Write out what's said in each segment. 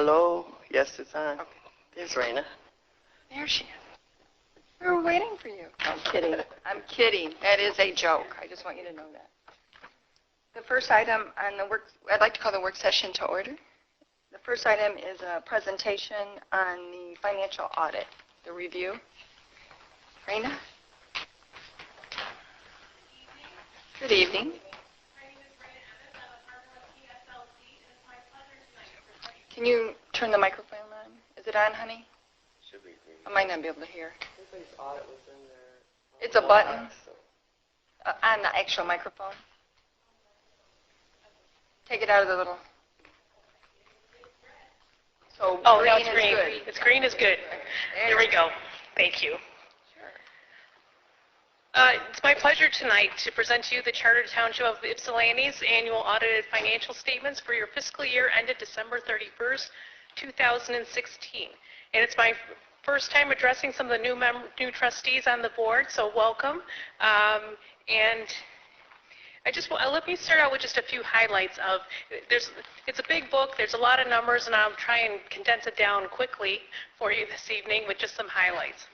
Hello? Yes, it's on. Okay. There's Raina. There she is. We were waiting for you. I'm kidding. I'm kidding. That is a joke. I just want you to know that. The first item on the I'd like to call the work session to order. The first item is a presentation on the financial audit, the review. Raina? Good evening. Can you turn the microphone on? Is it on, honey? Should be green. I might not be able to hear. Everybody's audit was in there. It's a button on the actual microphone. Take it out of the little. So Oh, green no, it's is green. good. It's green is good. There we go. Thank you. It's my pleasure tonight to present to you the Charter Township of Ypsilanti's annual audited financial statements for your fiscal year ended December 31st, 2016. And it's my first time addressing some of the new trustees on the board, so welcome. And let me start out with just a few highlights of, it's a big book, there's a lot of numbers, and I'll try and condense it down quickly for you this evening with just some highlights.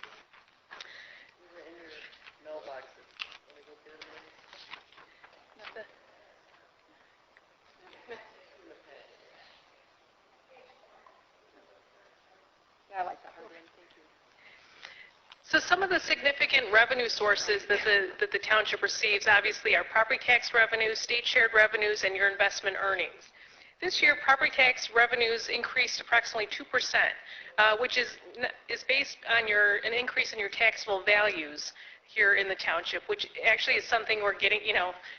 Yeah, I like that. Thank you. So some of the significant revenue sources that the township receives obviously are property tax revenues, state shared revenues, and your investment earnings. This year, property tax revenues increased approximately 2%, which is based on an increase in your taxable values here in the township, which actually is something we're getting,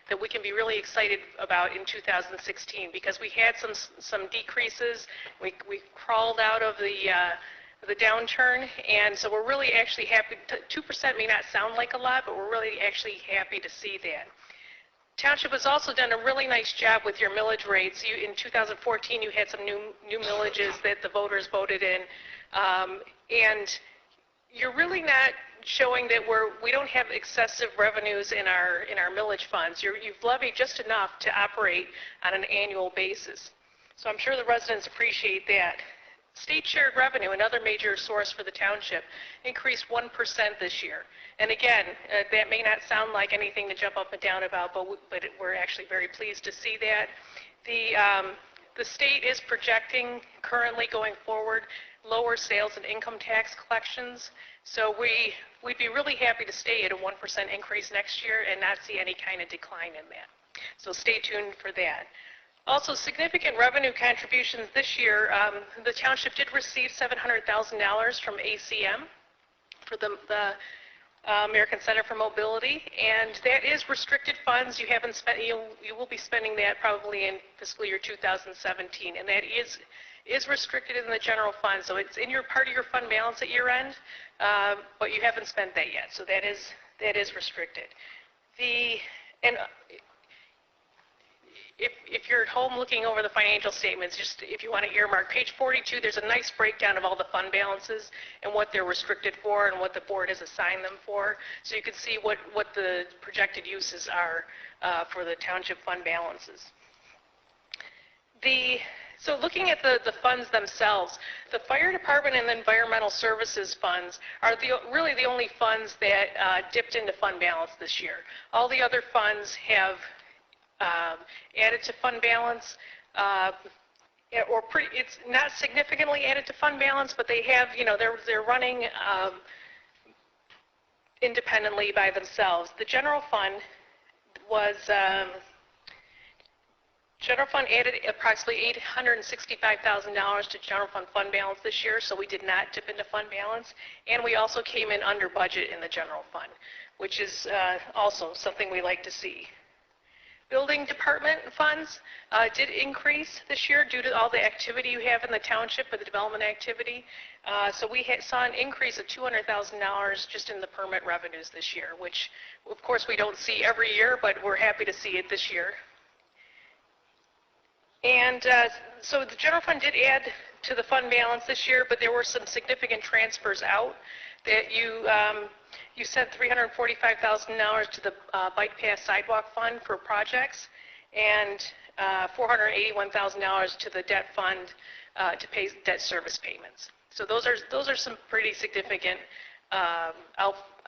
that we can be really excited about in 2016 because we had some decreases. We crawled out of the downturn, and so we're really actually happy. 2% may not sound like a lot, but we're really actually happy to see that. Township has also done a really nice job with your millage rates. In 2014, you had some new millages that the voters voted in, and you're really not showing that we don't have excessive revenues in our millage funds. You've levied just enough to operate on an annual basis. So I'm sure the residents appreciate that. State shared revenue, another major source for the township, increased 1% this year. And again, that may not sound like anything to jump up and down about, but we're actually very pleased to see that. The state is projecting currently going forward lower sales and income tax collections. So we'd be really happy to stay at a 1% increase next year and not see any kind of decline in that. So stay tuned for that. Also, significant revenue contributions this year. The township did receive $700,000 from ACM for the American Center for Mobility, and that is restricted funds. You haven't spent. You will be spending that probably in fiscal year 2017, and that is restricted in the general fund. So it's in your part of your fund balance at year end, but you haven't spent that yet. So that is restricted. If you're at home looking over the financial statements, just if you want to earmark, page 42, there's a nice breakdown of all the fund balances and what they're restricted for and what the board has assigned them for. So you can see what the projected uses are for the township fund balances. So looking at the funds themselves, the fire department and the environmental services funds are really the only funds that dipped into fund balance this year. All the other funds have added to fund balance, it's not significantly added to fund balance, but they have, they're running independently by themselves. The general fund added approximately $865,000 to general fund balance this year, so we did not dip into fund balance, and we also came in under budget in the general fund, which is also something we like to see. Building department funds did increase this year due to all the activity you have in the township for the development activity. So we saw an increase of $200,000 just in the permit revenues this year, which of course we don't see every year, but we're happy to see it this year. And so the general fund did add to the fund balance this year, but there were some significant transfers out that you sent $345,000 to the bike path sidewalk fund for projects, and $481,000 to the debt fund to pay debt service payments. So those are some pretty significant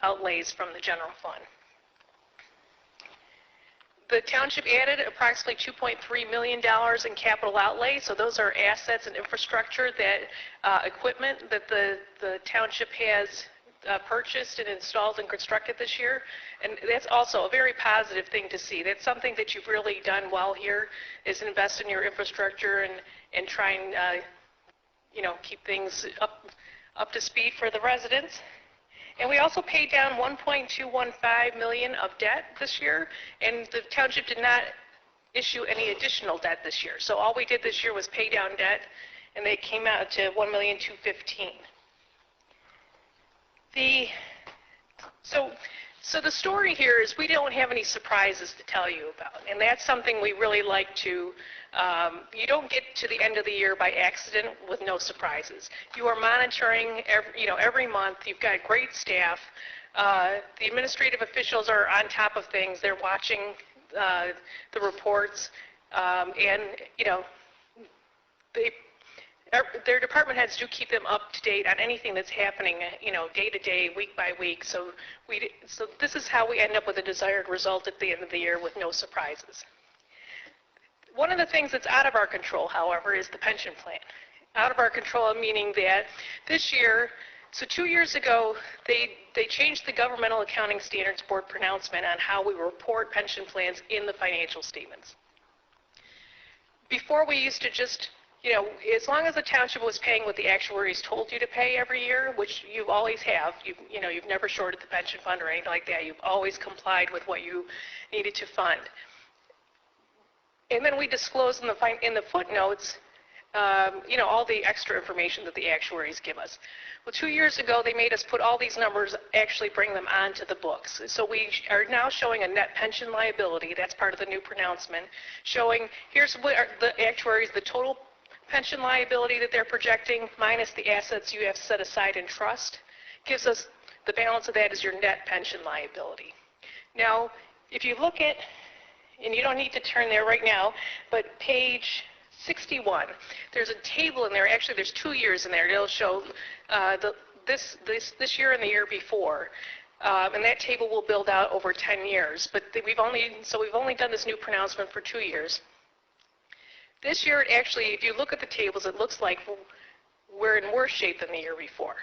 outlays from the general fund. The township added approximately $2.3 million in capital outlay, so those are assets and infrastructure, that equipment that the township has purchased and installed and constructed this year, and that's also a very positive thing to see. That's something that you've really done well here, is invest in your infrastructure and try and keep things up to speed for the residents. And we also paid down $1.215 million of debt this year, and the township did not issue any additional debt this year. So all we did this year was pay down debt, and they came out to $1,215,000. So the story here is we don't have any surprises to tell you about, and that's something we really like to. You don't get to the end of the year by accident with no surprises. You are monitoring every month. You've got great staff. The administrative officials are on top of things. They're watching the reports, and their department heads do keep them up to date on anything that's happening, day to day, week by week. So this is how we end up with a desired result at the end of the year with no surprises. One of the things that's out of our control, however, is the pension plan. Out of our control meaning that this year, so 2 years ago, they changed the Governmental Accounting Standards Board pronouncement on how we report pension plans in the financial statements. Before, we used to just, as long as the township was paying what the actuaries told you to pay every year, which you always have, you've never shorted the pension fund or anything like that. You've always complied with what you needed to fund. And then we disclose in the footnotes, all the extra information that the actuaries give us. Well, 2 years ago, they made us put all these numbers, actually bring them onto the books. So we are now showing a net pension liability. That's part of the new pronouncement, showing here's what the actuaries, the total pension liability that they're projecting minus the assets you have set aside in trust, gives us the balance of that is your net pension liability. Now, if you look at, and you don't need to turn there right now, but page 61, there's a table in there. Actually, there's 2 years in there. It'll show this year and the year before, and that table will build out over 10 years. But we've only done this new pronouncement for 2 years. This year, if you look at the tables, it looks like we're in worse shape than the year before,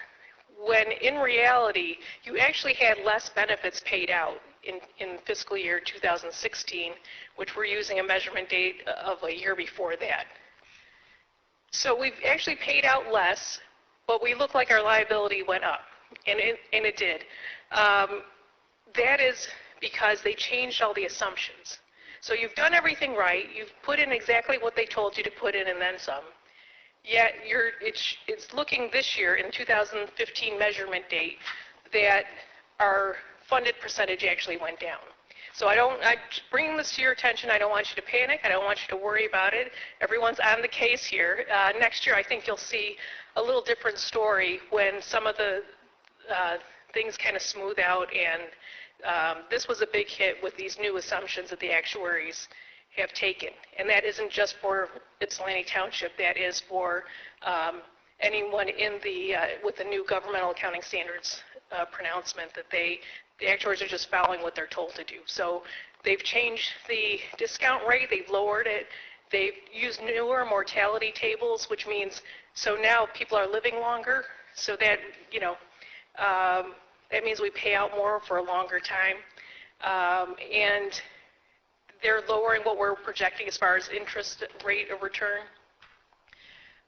when in reality, you actually had less benefits paid out in fiscal year 2016, which we're using a measurement date of a year before that. So we've actually paid out less, but we look like our liability went up, and it did. That is because they changed all the assumptions. So you've done everything right. You've put in exactly what they told you to put in and then some. Yet it's looking this year in 2015 measurement date that our funded percentage actually went down. So I bring this to your attention. I don't want you to panic. I don't want you to worry about it. Everyone's on the case here. Next year, I think you'll see a little different story when some of the things kind of smooth out, and this was a big hit with these new assumptions that the actuaries have taken. And that isn't just for Ypsilanti Township. That is for anyone with the new Governmental Accounting Standards pronouncement, that the actuaries are just following what they're told to do. So they've changed the discount rate, they've lowered it, they've used newer mortality tables, which means, so now people are living longer, so that, that means we pay out more for a longer time. And they're lowering what we're projecting as far as interest rate of return.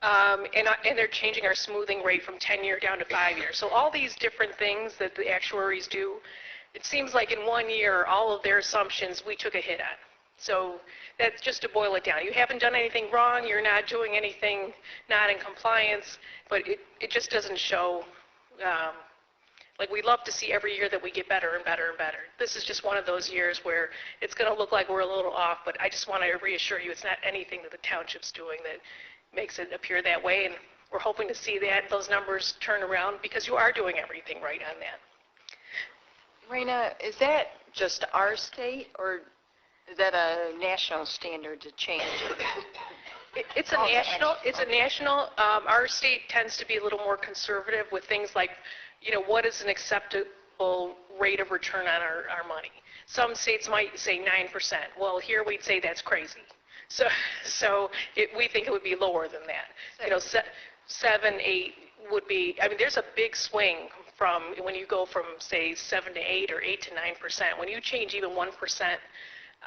And they're changing our smoothing rate from 10-year down to 5-year. So all these different things that the actuaries do, it seems like in 1 year, all of their assumptions we took a hit on. So that's just to boil it down. You haven't done anything wrong. You're not doing anything not in compliance, but it just doesn't show. Like, we love to see every year that we get better and better and better. This is just one of those years where it's going to look like we're a little off, but I just want to reassure you it's not anything that the township's doing that makes it appear that way, and we're hoping to see those numbers turn around because you are doing everything right on that. Raina, is that just our state, or Is that a national standard to change? It's a national, our state tends to be a little more conservative with things like, what is an acceptable rate of return on our money. Some states might say 9%. Well, here we'd say that's crazy. So we think it would be lower than that. 7, 8 would be, there's a big swing from when you go from, say, 7 to 8 or 8 to 9%. When you change even 1%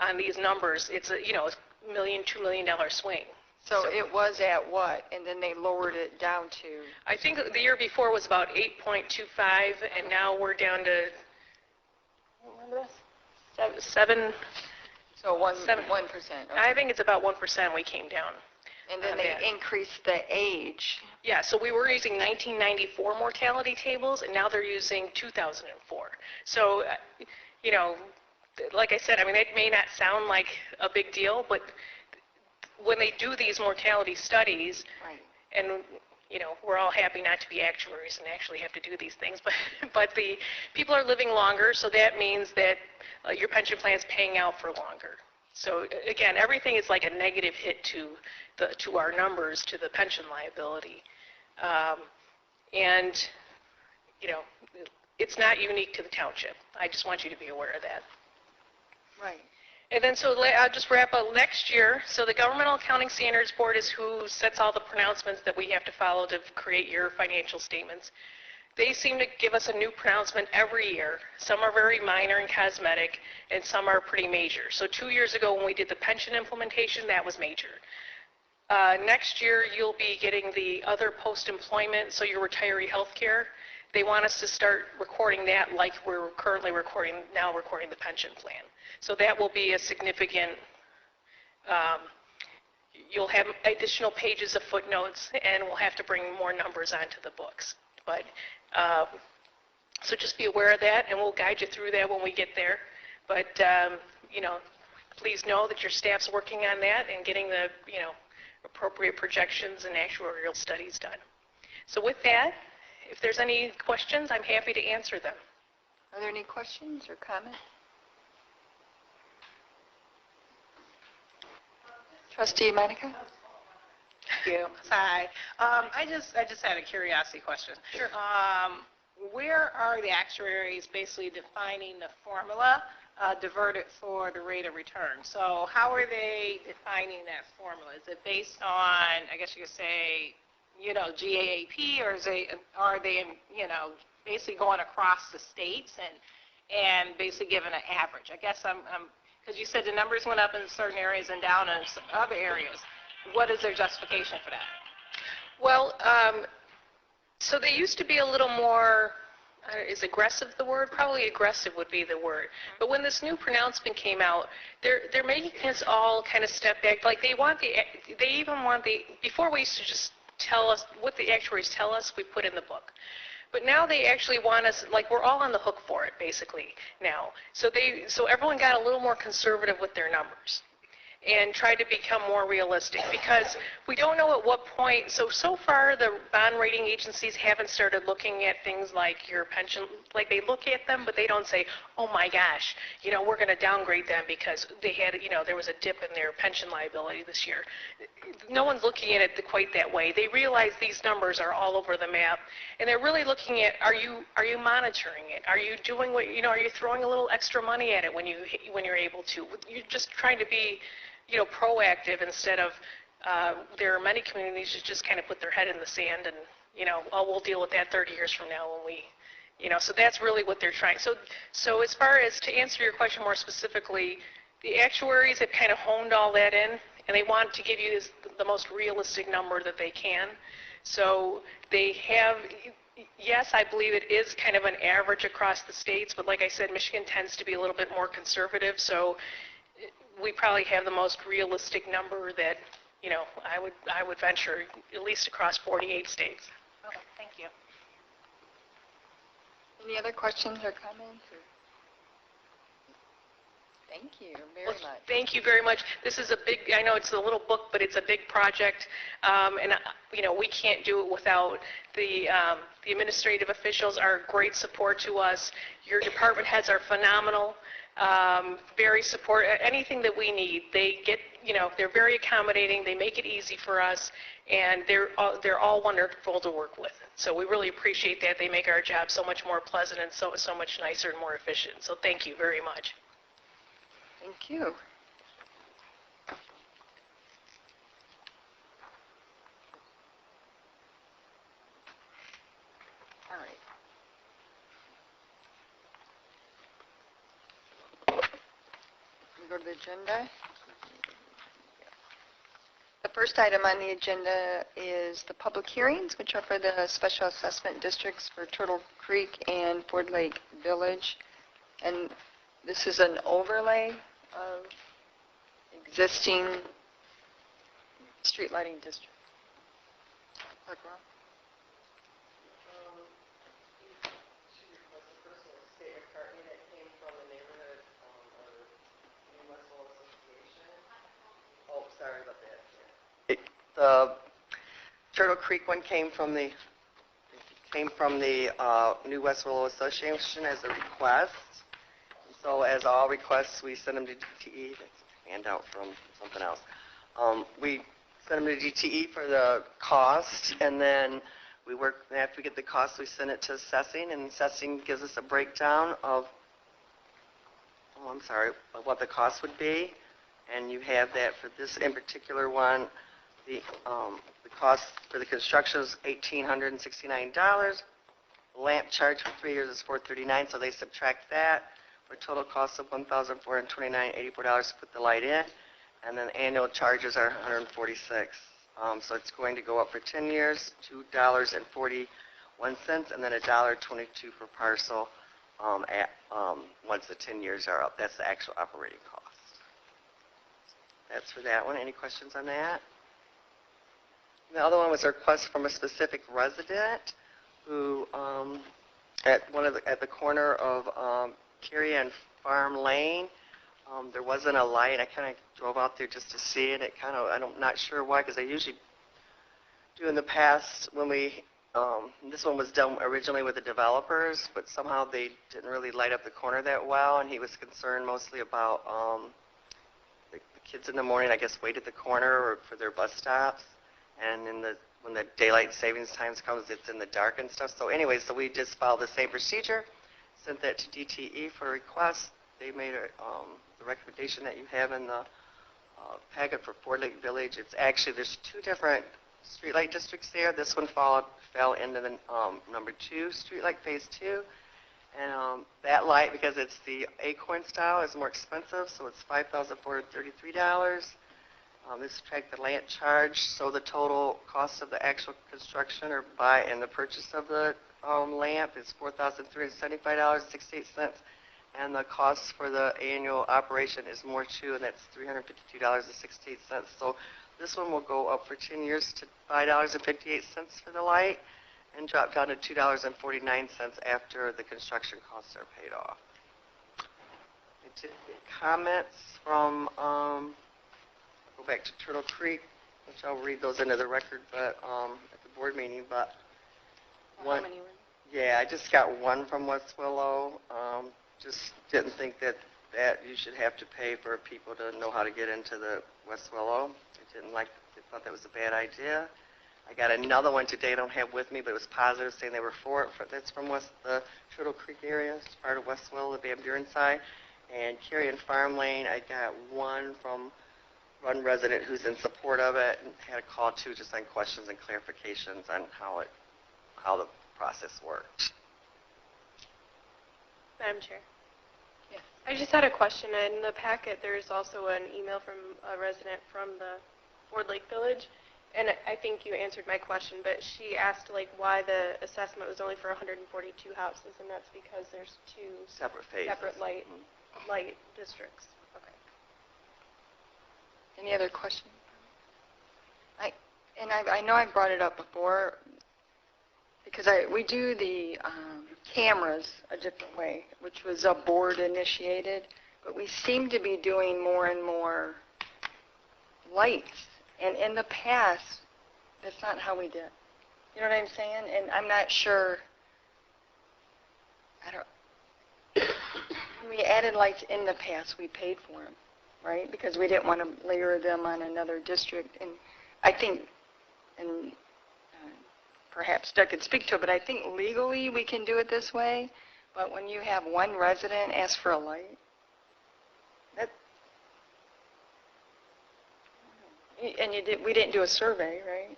on these numbers, it's a, $1 million, $2 million swing. So it was at what? And then they lowered it down to? I think the year before was about 8.25, and now we're down to, remember this? 7. So 1%. Okay. I think it's about 1% we came down. And then they increased the age. Yeah, so we were using 1994 mortality tables, and now they're using 2004. So, like I said, it may not sound like a big deal, but when they do these mortality studies, right. And we're all happy not to be actuaries and actually have to do these things, but the people are living longer, so that means that your pension plan is paying out for longer. So again, everything is like a negative hit to our numbers, to the pension liability, and it's not unique to the township. I just want you to be aware of that. Right. And then so I'll just wrap up next year. So the Governmental Accounting Standards Board is who sets all the pronouncements that we have to follow to create your financial statements. They seem to give us a new pronouncement every year. Some are very minor and cosmetic, and some are pretty major. So 2 years ago when we did the pension implementation, that was major. Next year you'll be getting the other post-employment, so your retiree health care. They want us to start recording that like we're currently recording the pension plan. So that will be a significant, you'll have additional pages of footnotes, and we'll have to bring more numbers onto the books. But so just be aware of that, and we'll guide you through that when we get there. But please know that your staff's working on that and getting the appropriate projections and actuarial studies done. So with that, if there's any questions, I'm happy to answer them. Are there any questions or comments? Trustee Monica? Thank you. Hi. I just had a curiosity question. Sure. Where are the actuaries basically defining the formula diverted for the rate of return? So how are they defining that formula? Is it based on, I guess you could say, GAAP, or are they basically going across the states and basically giving an average? I guess because you said the numbers went up in certain areas and down in other areas. What is their justification for that? Well, so they used to be a little more, is aggressive the word? Probably aggressive would be the word. But when this new pronouncement came out, they're making us all kind of step back. Like before we used to just tell us what the actuaries tell us, we put in the book. But now they actually want us, like we're all on the hook for it basically now. So everyone got a little more conservative with their numbers and tried to become more realistic, because we don't know at what point, so far the bond rating agencies haven't started looking at things like your pension, like they look at them, but they don't say, oh my gosh, we're going to downgrade them because they had, there was a dip in their pension liability this year. No one's looking at it quite that way. They realize these numbers are all over the map, and they're really looking at, are you monitoring it? Are you doing what, are you throwing a little extra money at it when you're able to? You're just trying to be proactive instead of, there are many communities that just kind of put their head in the sand and, we'll deal with that 30 years from now when we, so that's really what they're trying. So as far as to answer your question more specifically, the actuaries have kind of honed all that in, and they want to give you the most realistic number that they can. So they have, yes, I believe it is kind of an average across the states, but like I said, Michigan tends to be a little bit more conservative, so we probably have the most realistic number that, I would venture, at least across 48 states. Okay, thank you. Any other questions or comments? Thank you very much. Thank you very much. This is a big, I know it's a little book, but it's a big project, and we can't do it without the administrative officials are great support to us. Your department heads are phenomenal. very support, anything that we need. They get, they're very accommodating. They make it easy for us, and they're all wonderful to work with. So we really appreciate that. They make our job so much more pleasant and so much nicer and more efficient. So thank you very much. Thank you. All right. We go to the agenda. The first item on the agenda is the public hearings, which are for the special assessment districts for Turtle Creek and Ford Lake Village. And this is an overlay of existing street lighting district. Dr. Ross? Oh, sorry about that. The Turtle Creek one came from the New West Willow Association as a request. So as all requests, we send them to DTE. That's a handout from something else. We send them to DTE for the cost, and then we work. After we get the cost, we send it to assessing, and assessing gives us a breakdown of of what the cost would be. And you have that for this in particular one. The cost for the construction is $1,869. The lamp charge for 3 years is $439, so they subtract that for a total cost of $1,429.84 to put the light in. And then annual charges are $146. So it's going to go up for 10 years, $2.41, and then $1.22 per parcel once the 10 years are up. That's the actual operating cost. That's for that one. Any questions on that? The other one was a request from a specific resident who, at the corner of Carey and Farm Lane, there wasn't a light. I kind of drove out there just to see it. I'm not sure why, because I usually do in the past when this one was done originally with the developers, but somehow they didn't really light up the corner that well, and he was concerned mostly about the kids in the morning, I guess, wait at the corner or for their bus stops, and when the daylight savings times comes, it's in the dark and stuff. So anyway, so we just followed the same procedure, sent that to DTE for a request. They made the recommendation that you have in the packet for Ford Lake Village. It's actually, there's two different streetlight districts there. This one fell into the number 2 streetlight phase 2. And that light, because it's the Acorn style, is more expensive, so it's $5,433. They subtract the lamp charge, so the total cost of the actual construction or buy and the purchase of the lamp is $4,375.68. And the cost for the annual operation is more too, and that's $352.68. So this one will go up for 10 years to $5.58 for the light and drop down to $2.49 after the construction costs are paid off. I did get comments from, go back to Turtle Creek, which I'll read those into the record, but at the board meeting. But How many were there? yeah, I just got one from West Willow. Just didn't think that you should have to pay for people to know how to get into the West Willow. I thought that was a bad idea. I got another one today I don't have with me, but it was positive, saying they were for it. That's from the Turtle Creek area. It's part of West Willow, the Van Buren side. And Carey and Farm Lane, I got one from one resident who's in support of it, and had a call too, just on questions and clarifications on how the process works. Madam Chair. Yes. I just had a question. In the packet, there's also an email from a resident from the Ford Lake Village, and I think you answered my question, but she asked why the assessment was only for 142 houses, and that's because there's two Separate phases. separate light districts. Okay. Any other questions? I know I brought it up before because we do the cameras a different way, which was a board initiated, but we seem to be doing more and more lights. And in the past, that's not how we did. You know what I'm saying? And I'm not sure. we added lights in the past, we paid for them, right? Because we didn't want to layer them on another district. And I think, and perhaps Doug could speak to it, but I think legally we can do it this way. But when you have one resident ask for a light, that, and we didn't do a survey, right?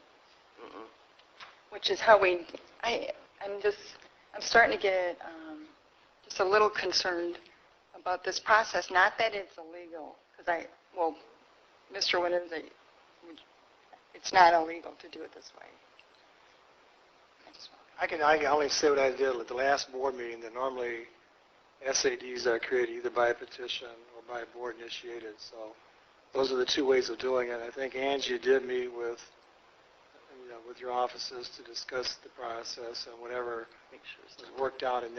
Mm-mm. Which is how I'm starting to get just a little concerned about this process. Not that it's illegal, because Mr. Winters, it's not illegal to do it this way. I can only say what I did at the last board meeting, that normally SADs are created either by a petition or by a board initiated. So those are the two ways of doing it. I think Angie did meet with your offices to discuss the process, and whatever was worked out in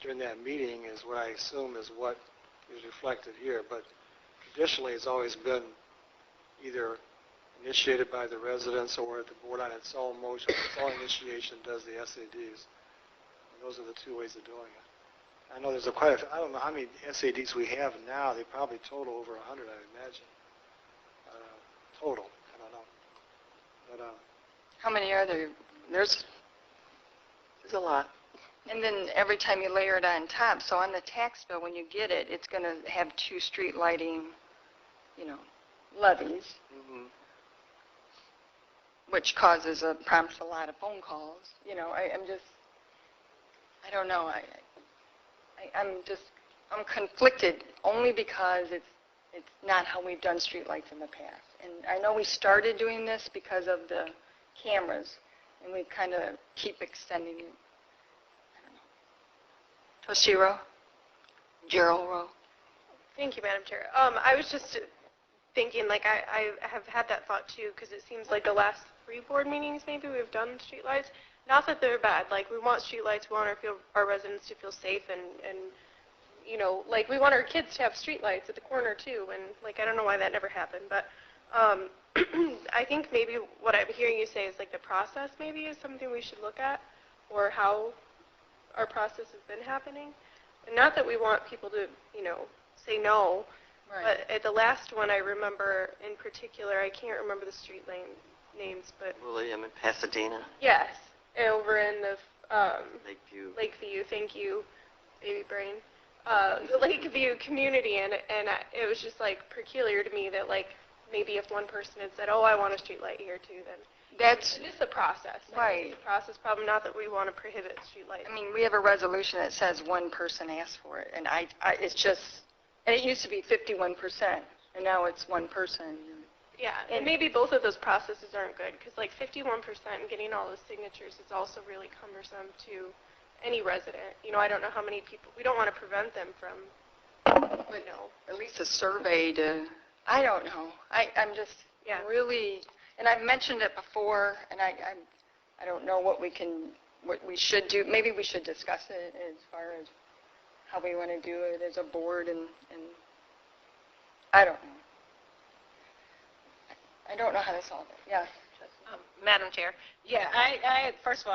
during that meeting is what I assume is what is reflected here. But traditionally, it's always been either initiated by the residents or the board on its own motion, its own initiation does the SADs. And those are the two ways of doing it. I know there's I don't know how many SADs we have now. They probably total over 100, I imagine. Total, I don't know. But How many are there? There's There's a lot. And then every time you layer it on top, so on the tax bill, when you get it, it's going to have 2 street lighting, levies, Mm-hmm. which prompts a lot of phone calls. I don't know. I'm conflicted only because it's not how we've done street lights in the past. And I know we started doing this because of the cameras, and we kind of keep extending it. I don't know. Toshiro? Gerald Rowe? Thank you, Madam Chair. I was just thinking, I have had that thought too, because it seems like the last 3 board meetings maybe we've done streetlights. Not that they're bad. We want streetlights. We want our residents to feel safe, and we want our kids to have streetlights at the corner too. And I don't know why that never happened, but I think maybe what I'm hearing you say is the process maybe is something we should look at, or how our process has been happening. And not that we want people to, say no. Right. But at the last one, I remember in particular, I can't remember the street names, but William in Pasadena, yes, over in the Lakeview. Thank you, baby brain. The Lakeview community, and it was just peculiar to me that maybe if one person had said, "Oh, I want a street light here too," then That's it is the process. right. It's a process problem. Not that we want to prohibit street lights. I mean, we have a resolution that says one person asked for it, and it's just, and it used to be 51%, and now it's one person. Yeah, and maybe both of those processes aren't good, because 51% and getting all those signatures is also really cumbersome to any resident. I don't know how many people, we don't want to prevent them from, At least a survey I don't know. I'm just really, and I've mentioned it before, and I don't know what we should do. Maybe we should discuss it as far as how we want to do it as a board, and I don't know. I don't know how to solve it. Yeah. Madam Chair, first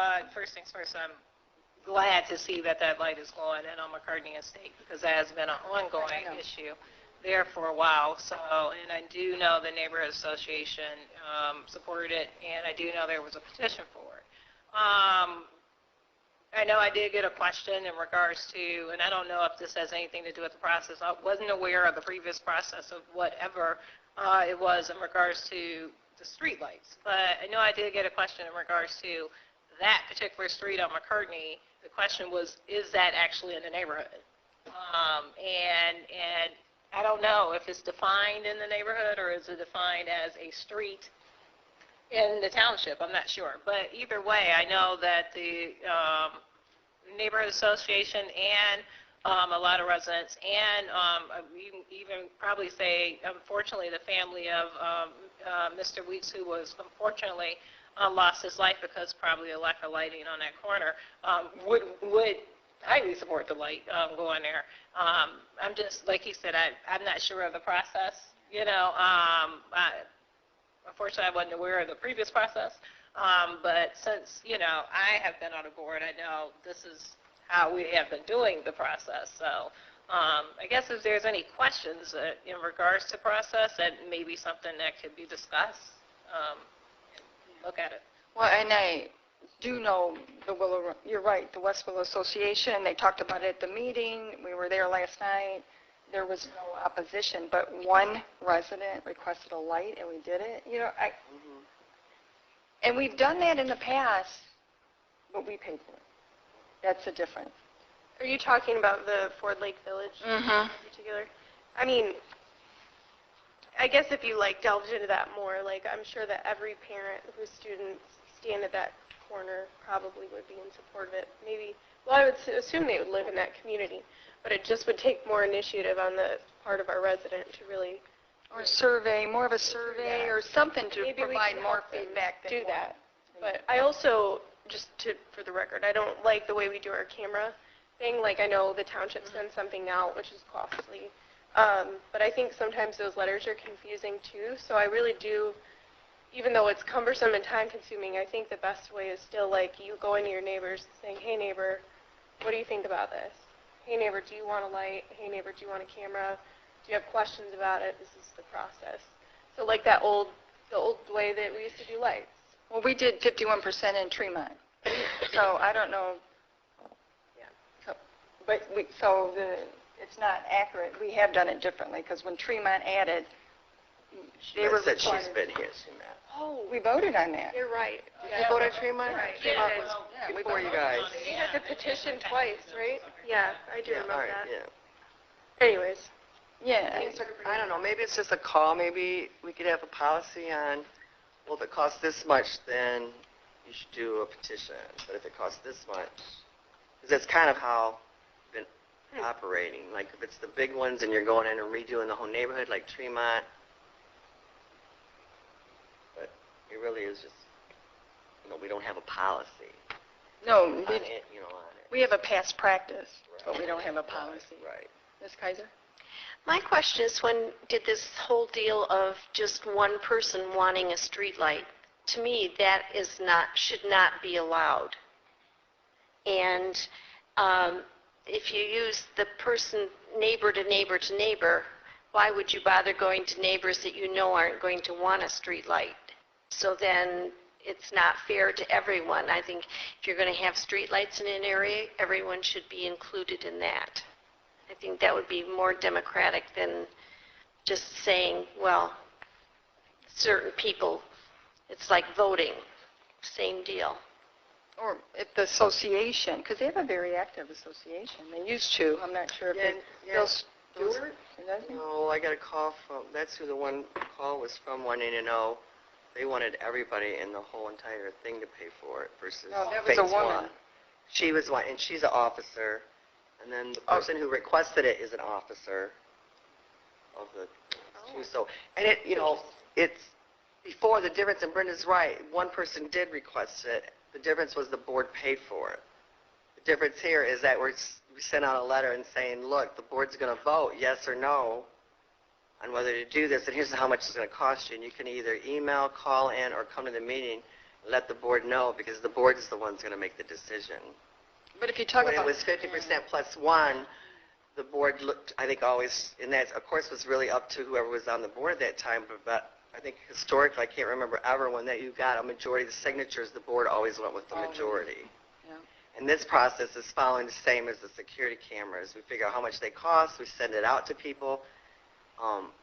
things first, I'm glad to see that light is going in on McCartney Estate, because that has been an ongoing issue there for a while. So, and I do know the neighborhood association supported it, and I do know there was a petition for it. I know I did get a question in regards to, and I don't know if this has anything to do with the process. I wasn't aware of the previous process of whatever it was in regards to the street lights. But I know I did get a question in regards to that particular street on McCartney. The question was, is that actually in the neighborhood? And I don't know if it's defined in the neighborhood or is it defined as a street in the township. I'm not sure. But either way, I know that the neighborhood association and a lot of residents, and even probably say, unfortunately, the family of Mr. Weeks, who was unfortunately lost his life because probably a lack of lighting on that corner, would highly support the light going there. I'm just, like he said, I'm not sure of the process. Unfortunately, I wasn't aware of the previous process. But since, I have been on a board, I know this is how we have been doing the process. So I guess if there's any questions in regards to process, that may be something that could be discussed. Look at it. Well, and I do know you're right, the West Willow Association, they talked about it at the meeting. We were there last night. There was no opposition, but one resident requested a light, and we did it. And we've done that in the past, but we paid for it. That's the difference. Are you talking about the Ford Lake Village in particular? I mean, I guess if you delved into that more, I'm sure that every parent whose students stand at that corner probably would be in support of it. Maybe, well, I would assume they would live in that community, but it just would take more initiative on the part of our resident to really Or a survey, more of a survey or something to maybe we provide can more help them feedback. do that. But I also, for the record, I don't like the way we do our camera thing. I know the township sends something out, which is costly. But I think sometimes those letters are confusing too. So I really do, even though it's cumbersome and time consuming, I think the best way is still you go into your neighbors saying, hey neighbor, what do you think about this? Hey neighbor, do you want a light? Hey neighbor, do you want a camera? Do you have questions about it? This is the process. So the old way that we used to do lights. Well, we did 51% in Tremont. So I don't know. Yeah. It's not accurate. We have done it differently because when Tremont added, they were said she's required. been here, she met. Oh, we voted on that. You're right. Did you vote on Tremont? Right. Tremont was Yeah, we before you guys. We had to petition twice, right? Yeah, I do Yeah, all remember right, that. yeah. Anyways. Yeah. I don't know, maybe it's just a call, maybe we could have a policy on, well, if it costs this much, then you should do a petition, but if it costs this much, because that's kind of how we've been operating, if it's the big ones and you're going in and redoing the whole neighborhood, like Tremont, but it really is just, we don't have a policy No, on it, on it. we have a past practice, but we don't have a policy. Right. Ms. Kaiser? My question is, when did this whole deal of just one person wanting a street light? To me, that should not be allowed. And if you use the person neighbor to neighbor to neighbor, why would you bother going to neighbors that you know aren't going to want a street light? So then it's not fair to everyone. I think if you're going to have street lights in an area, everyone should be included in that. I think that would be more democratic than just saying, well, certain people, it's like voting, same deal. Or if the association, because they have a very active association. They used to. I'm not sure if Yeah, they'll do it. No, I got a call from, that's who the one call was from, wanting to know, they wanted everybody in the whole entire thing to pay for it versus No, that was phase a woman. one. She was one, and she's an officer, and then the person who requested it is an officer of the two. So, and it's before the difference, and Brenda's right, one person did request it. The difference was the board paid for it. The difference here is that we sent out a letter and saying, look, the board's going to vote yes or no on whether to do this, and here's how much it's going to cost you. And you can either email, call in, or come to the meeting and let the board know, because the board is the one's going to make the decision. But if you talk When about... it was 50% plus one, the board looked, I think, always, and that, of course, was really up to whoever was on the board at that time, but I think historically, I can't remember ever when that you got a majority of the signatures, the board always went with the majority. Yeah. And this process is following the same as the security cameras. We figure out how much they cost, we send it out to people,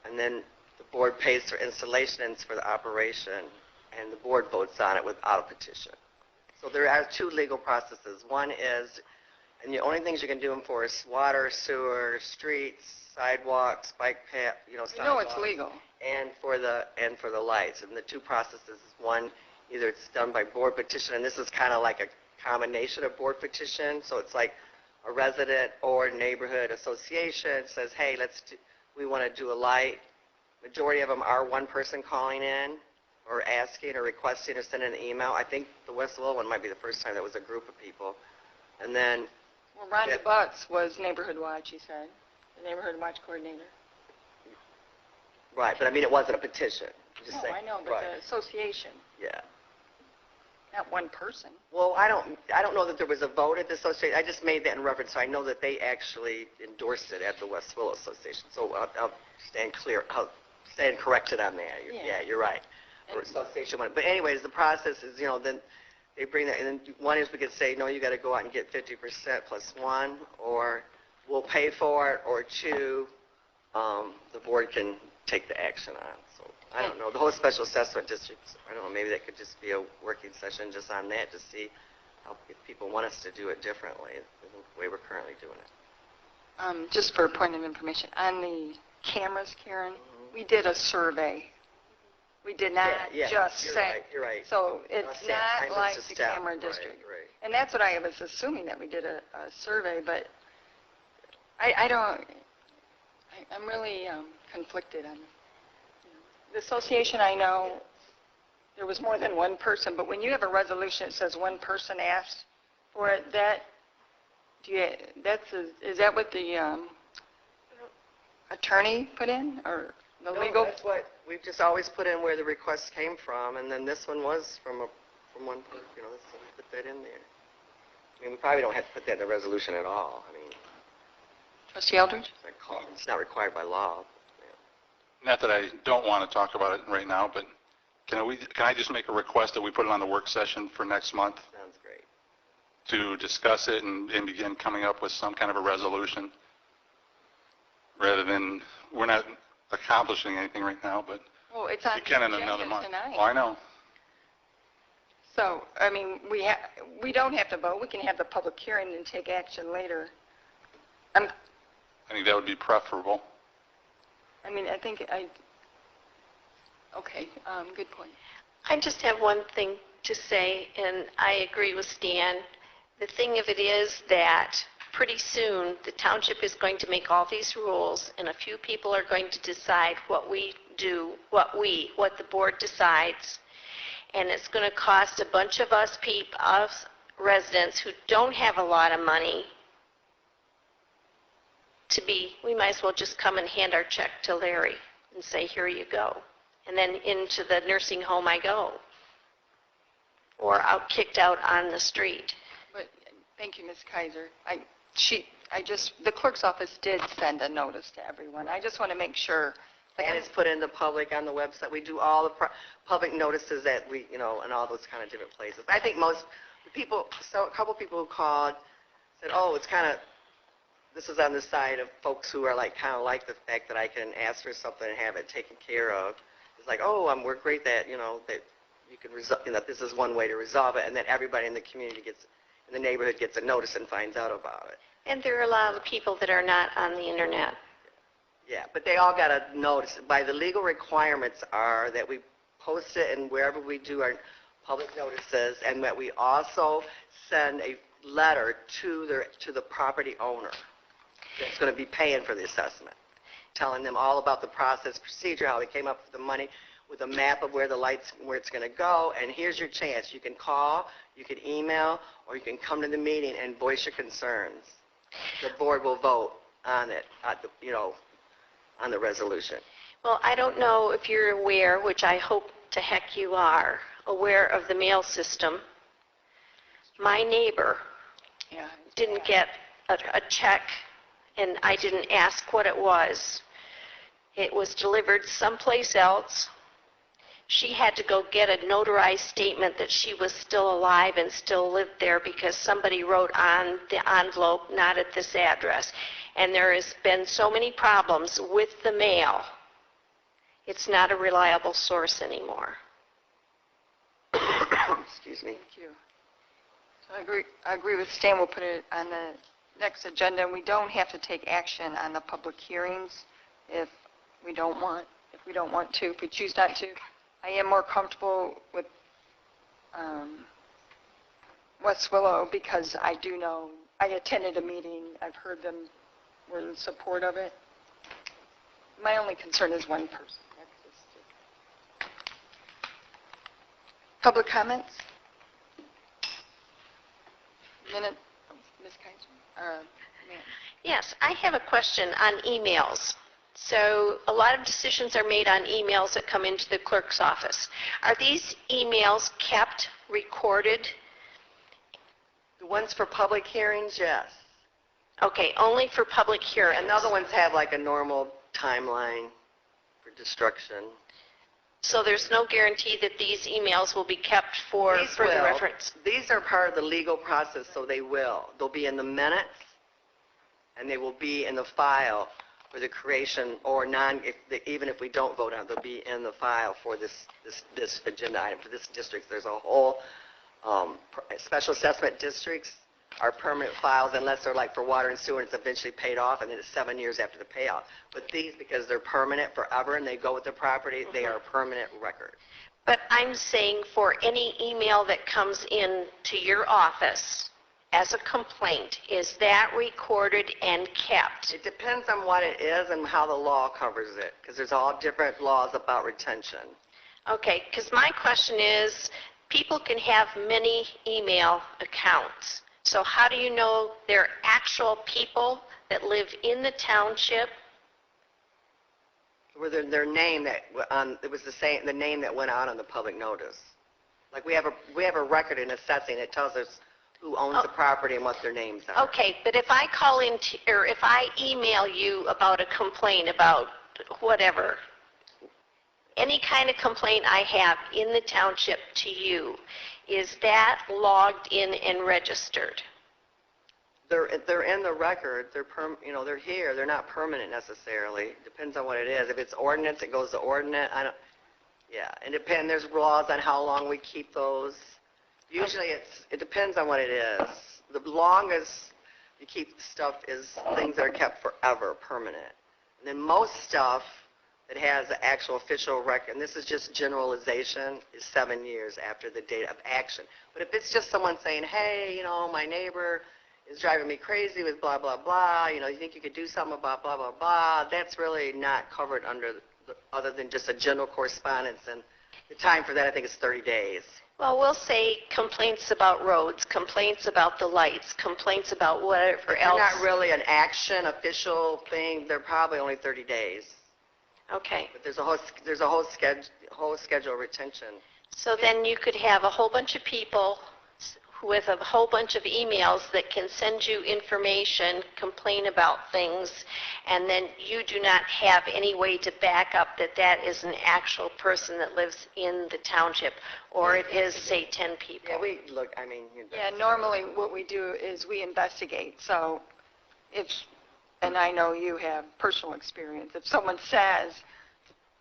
and then the board pays for installation and for the operation, and the board votes on it without a petition. So there are two legal processes. One is, and the only things you can do them for is water, sewer, streets, sidewalks, bike path, sidewalks. You know it's legal. And for the lights. And the two processes, one, either it's done by board petition, and this is kind of like a combination of board petition, so it's like a resident or neighborhood association says, hey, we want to do a light. Majority of them are one person calling in or asking or requesting or sending an email. I think the West Willow one might be the first time that was a group of people. And then... Well, Rhonda Butts was Neighborhood Watch, he said, the Neighborhood Watch coordinator. Right, but I mean, it wasn't a petition. I'm just saying. I know, but right. the association. Yeah. Not one person. Well, I don't know that there was a vote at the association. I just made that in reference, so I know that they actually endorsed it at the West Willow Association. So I'll stand clear, I'll stand corrected on that. Yeah, you're right. Or association went. But anyways, the process is, then they bring that, and then one is we could say, no, you got to go out and get 50% plus one, or we'll pay for it, or two, the board can take the action on. So I don't know. The whole special assessment district, I don't know, maybe that could just be a working session just on that to see if people want us to do it differently than the way we're currently doing it. Just for a point of information, on the cameras, Karen, we did a survey. We did not just say. You're right. So it's not like the step. camera district. Right. And that's what I was assuming, that we did a survey, but I'm really conflicted on the association. I know there was more than one person, but when you have a resolution that says one person asked for it, is that what the attorney put in, or the legal? That's what we've just always put in where the request came from, and then this one was from one person. So we put that in there. I mean, we probably don't have to put that in the resolution at all. I mean, Trustee Eldridge? it's not required by law. Not that I don't want to talk about it right now, but can I just make a request that we put it on the work session for next month Sounds great. to discuss it and begin coming up with some kind of a resolution, rather than, we're not accomplishing anything right now, but Well, it's on we can the in another agenda month. tonight. Oh, I know. So, I mean, we don't have to vote. We can have the public hearing and take action later. I think that would be preferable. Okay, good point. I just have one thing to say, and I agree with Stan. The thing of it is that pretty soon the township is going to make all these rules, and a few people are going to decide what we do, what the board decides, and it's going to cost a bunch of us residents who don't have a lot of money we might as well just come and hand our check to Larry and say, here you go. And then into the nursing home I go. Or kicked out on the street. But thank you, Ms. Kaiser. The clerk's office did send a notice to everyone. I just want to make sure. And it's put in the public on the website. We do all the public notices that we, in all those kind of different places. I think most people, a couple people who called said, oh, it's kind of, this is on the side of folks who are kind of like the fact that I can ask for something and have it taken care of. It's like, oh, we're great that, that you can resolve, that this is one way to resolve it, and that everybody in the community in the neighborhood gets a notice and finds out about it. And there are a lot of people that are not on the internet. Yeah, but they all got a notice. By the legal requirements are that we post it and wherever we do our public notices, and that we also send a letter to the property owner that's going to be paying for the assessment, telling them all about the process, procedure, how they came up with the money, with a map of where it's going to go, and here's your chance. You can call, you can email, or you can come to the meeting and voice your concerns. The board will vote on it, on the resolution. Well, I don't know if you're aware, which I hope to heck you are, aware of the mail system. My neighbor didn't get a check, and I didn't ask what it was. It was delivered someplace else. She had to go get a notarized statement that she was still alive and still lived there because somebody wrote on the envelope, not at this address. And there has been so many problems with the mail. It's not a reliable source anymore. Excuse me. Thank you. So I agree with Stan. We'll put it on the next agenda, and we don't have to take action on the public hearings if we don't want to. If we choose not to, I am more comfortable with West Willow because I do know I attended a meeting. I've heard them were in support of it. My only concern is one person. Public comments? Minute, Ms. Kaiser? Yes, I have a question on emails. So a lot of decisions are made on emails that come into the clerk's office. Are these emails kept, recorded? The ones for public hearings, yes. Okay, only for public hearings. And the other ones have like a normal timeline for destruction. So there's no guarantee that these emails will be kept for These further will. reference? These are part of the legal process, so they will. They'll be in the minutes, and they will be in the file for the creation or even if we don't vote on it, they'll be in the file for this agenda item. For this district, there's a whole special assessment districts are permanent files unless they're like for water and sewer and it's eventually paid off, and then it's 7 years after the payoff. But these, because they're permanent forever and they go with the property, they are a permanent record. But I'm saying for any email that comes in to your office as a complaint, is that recorded and kept? It depends on what it is and how the law covers it, because there's all different laws about retention. Okay, because my question is, people can have many email accounts. So how do you know they're actual people that live in the township? Where their name that it was the name that went out on the public notice. Like we have a record in assessing. It tells us who owns the property and what their names are. Okay, but if I call in or if I email you about a complaint about whatever, any kind of complaint I have in the township to you, is that logged in and registered? They're in the record. They're here. They're not permanent necessarily. Depends on what it is. If it's ordinance, it goes to ordinance. And there's laws on how long we keep those. Usually it depends on what it is. The longest you keep stuff is things that are kept forever, permanent. And then most stuff that has the actual official record, and this is just generalization, is 7 years after the date of action. But if it's just someone saying, hey, my neighbor is driving me crazy with blah, blah, blah, you think you could do something about blah, blah, blah, that's really not covered under other than just a general correspondence. And the time for that, I think, is 30 days. Well, we'll say complaints about roads, complaints about the lights, complaints about whatever else. They're not really an action, official thing. They're probably only 30 days. Okay. But there's a whole schedule of retention. So then you could have a whole bunch of people with a whole bunch of emails that can send you information, complain about things, and then you do not have any way to back up that that is an actual person that lives in the township, or it is, say, 10 people. Yeah, normally what we do is we investigate. So and I know you have personal experience, if someone says,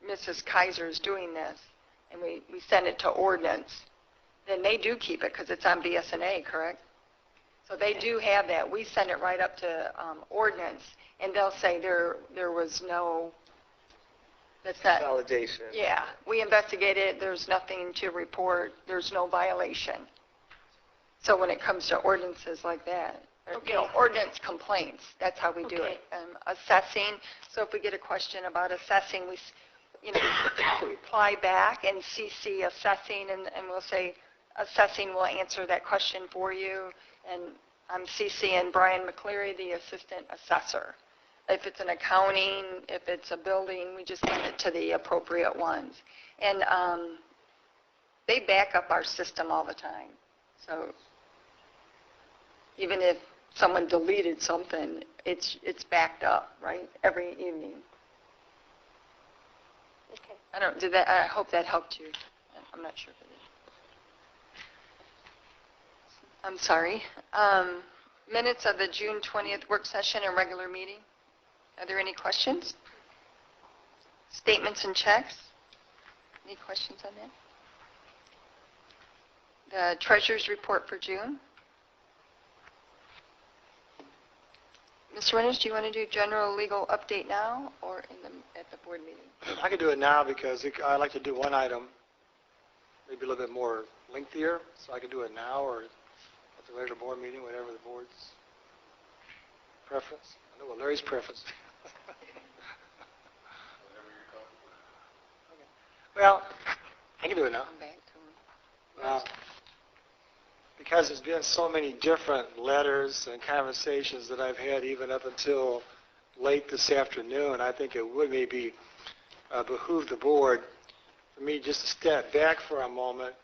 Mrs. Kaiser is doing this, and we send it to ordinance, then they do keep it because it's on BSNA, correct? So they do have that. We send it right up to ordinance, and they'll say there was no, that's not. Validation. Yeah, we investigated, there's nothing to report, there's no violation. So when it comes to ordinances like that, Okay. ordinance complaints, that's how we do Okay. it. Assessing, so if we get a question about assessing, we reply back and CC assessing, and we'll say, assessing will answer that question for you, and I'm CCing Brian McCleary, the assistant assessor. If it's an accounting, if it's a building, we just send it to the appropriate ones. And they back up our system all the time. So even if someone deleted something, it's backed up, right, every evening. Okay. I hope that helped you. I'm not sure if it did. I'm sorry. Minutes of the June 20th work session and regular meeting. Are there any questions? Statements and checks? Any questions on that? The treasurer's report for June. Mr. Reynolds, do you want to do general legal update now or at the board meeting? I can do it now because I like to do one item, maybe a little bit more lengthier, so I can do it now or at the regular board meeting, whatever the board's preference. I know what Larry's preference. Okay. Well, I can do it now. Come back to him. Because there's been so many different letters and conversations that I've had even up until late this afternoon, I think it would maybe behoove the board for me just to step back for a moment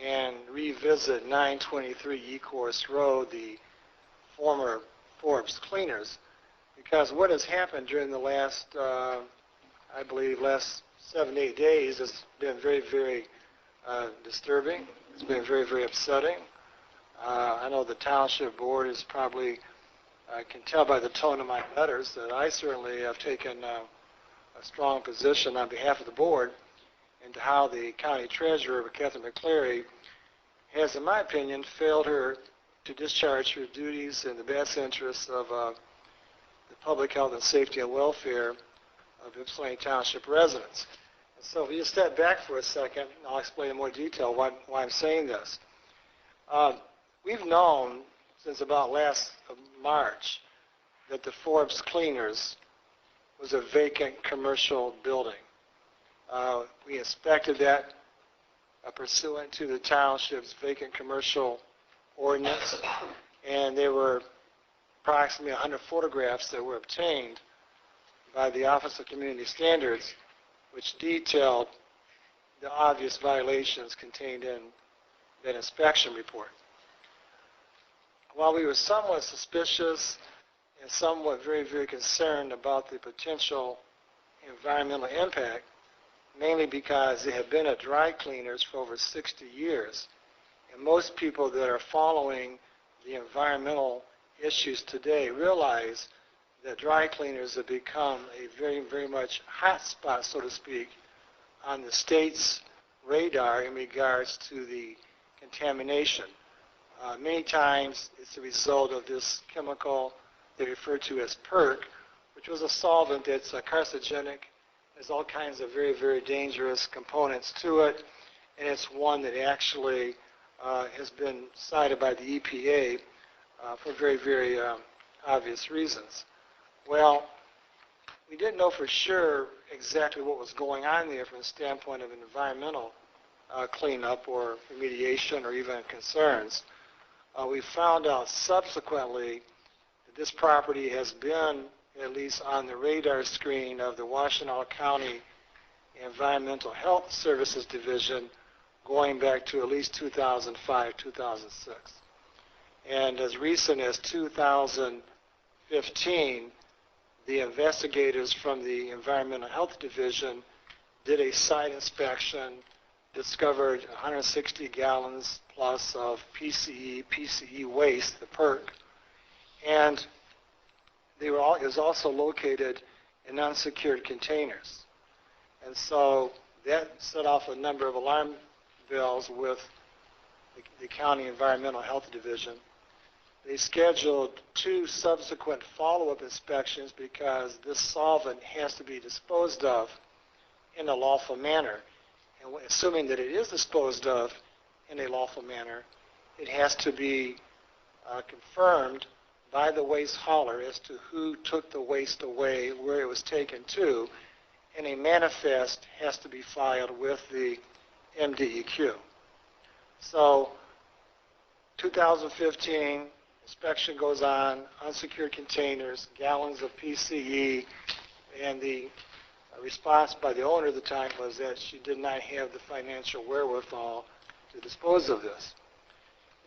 and revisit 923 Ecorse Road, the former Forbes Cleaners, because what has happened during the last, I believe, last 7 to 8 days has been very, very disturbing. It's been very, very upsetting. I know the township board is probably, I can tell by the tone of my letters that I certainly have taken a strong position on behalf of the board into how the county treasurer, Catherine McCleary, has, in my opinion, failed her to discharge her duties in the best interests of the public health and safety and welfare of Ypsilanti Township residents. And so if you just step back for a second, and I'll explain in more detail why I'm saying this. We've known since about last March that the Forbes Cleaners was a vacant commercial building. We inspected that pursuant to the township's vacant commercial ordinance, and there were approximately 100 photographs that were obtained by the Office of Community Standards, which detailed the obvious violations contained in that inspection report. While we were somewhat suspicious and somewhat very, very concerned about the potential environmental impact, mainly because they have been at dry cleaners for over 60 years, and most people that are following the environmental issues today realize that dry cleaners have become a very, very much hot spot, so to speak, on the state's radar in regards to the contamination. Many times it's a result of this chemical they refer to as PERC, which was a solvent that's carcinogenic. There's all kinds of very, very dangerous components to it, and it's one that actually has been cited by the EPA for very, very obvious reasons. Well, we didn't know for sure exactly what was going on there from the standpoint of an environmental cleanup or remediation or even concerns. We found out subsequently that this property has been at least on the radar screen of the Washtenaw County Environmental Health Services Division going back to at least 2005, 2006. And as recent as 2015, the investigators from the Environmental Health Division did a site inspection, discovered 160 gallons plus of PCE waste, the PERC, and it was also located in unsecured containers. And so that set off a number of alarm bells with the County Environmental Health Division. They scheduled 2 subsequent follow-up inspections because this solvent has to be disposed of in a lawful manner. And assuming that it is disposed of in a lawful manner, it has to be confirmed by the waste hauler as to who took the waste away, where it was taken to, and a manifest has to be filed with the MDEQ. So 2015, inspection goes on, unsecured containers, gallons of PCE, and the response by the owner at the time was that she did not have the financial wherewithal to dispose of this.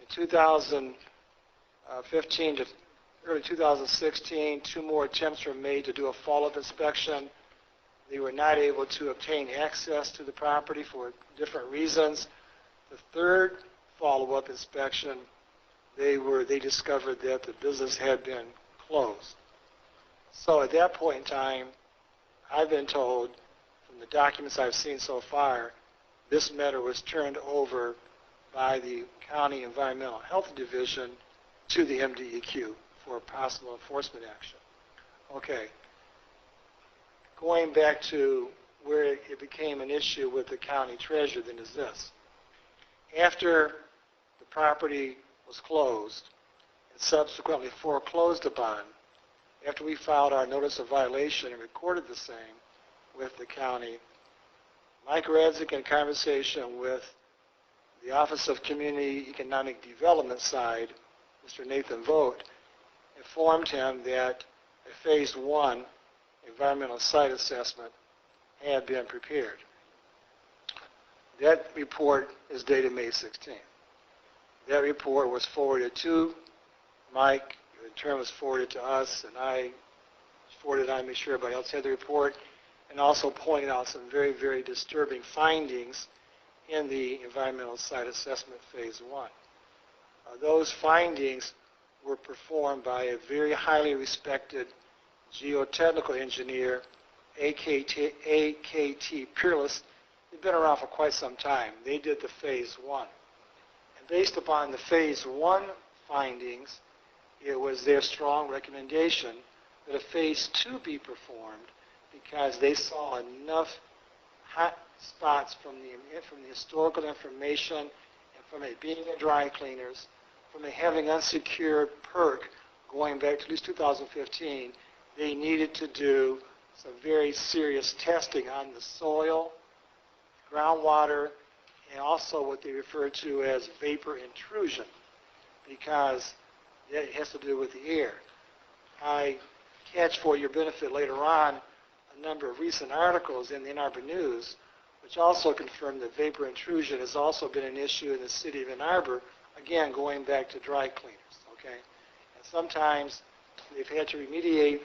In 2015 to early 2016, 2 more attempts were made to do a follow-up inspection. They were not able to obtain access to the property for different reasons. The 3rd follow-up inspection, they discovered that the business had been closed. So at that point in time, I've been told from the documents I've seen so far, this matter was turned over by the County Environmental Health Division to the MDEQ for possible enforcement action. Okay. Going back to where it became an issue with the county treasurer, then is this. After the property was closed and subsequently foreclosed upon, after we filed our notice of violation and recorded the same with the county, Mike Radzik, in conversation with the Office of Community Economic Development side, Mr. Nathan Vogt, informed him that a Phase 1 environmental site assessment had been prepared. That report is dated May 16th. That report was forwarded to Mike, in turn was forwarded to us, and I forwarded it on to make sure everybody else had the report, and also pointed out some very, very disturbing findings in the environmental site assessment Phase 1. Those findings were performed by a very highly respected geotechnical engineer, AKT Peerless. They've been around for quite some time. They did the Phase 1. And based upon the Phase 1 findings, it was their strong recommendation that a Phase 2 be performed because they saw enough hot spots from the historical information and from it being a dry cleaners, from it having unsecured perk going back to at least 2015, they needed to do some very serious testing on the soil, groundwater, and also what they refer to as vapor intrusion, because it has to do with the air. I catch for your benefit later on a number of recent articles in the Ann Arbor News, which also confirm that vapor intrusion has also been an issue in the city of Ann Arbor, again, going back to dry cleaners, okay? And sometimes they've had to remediate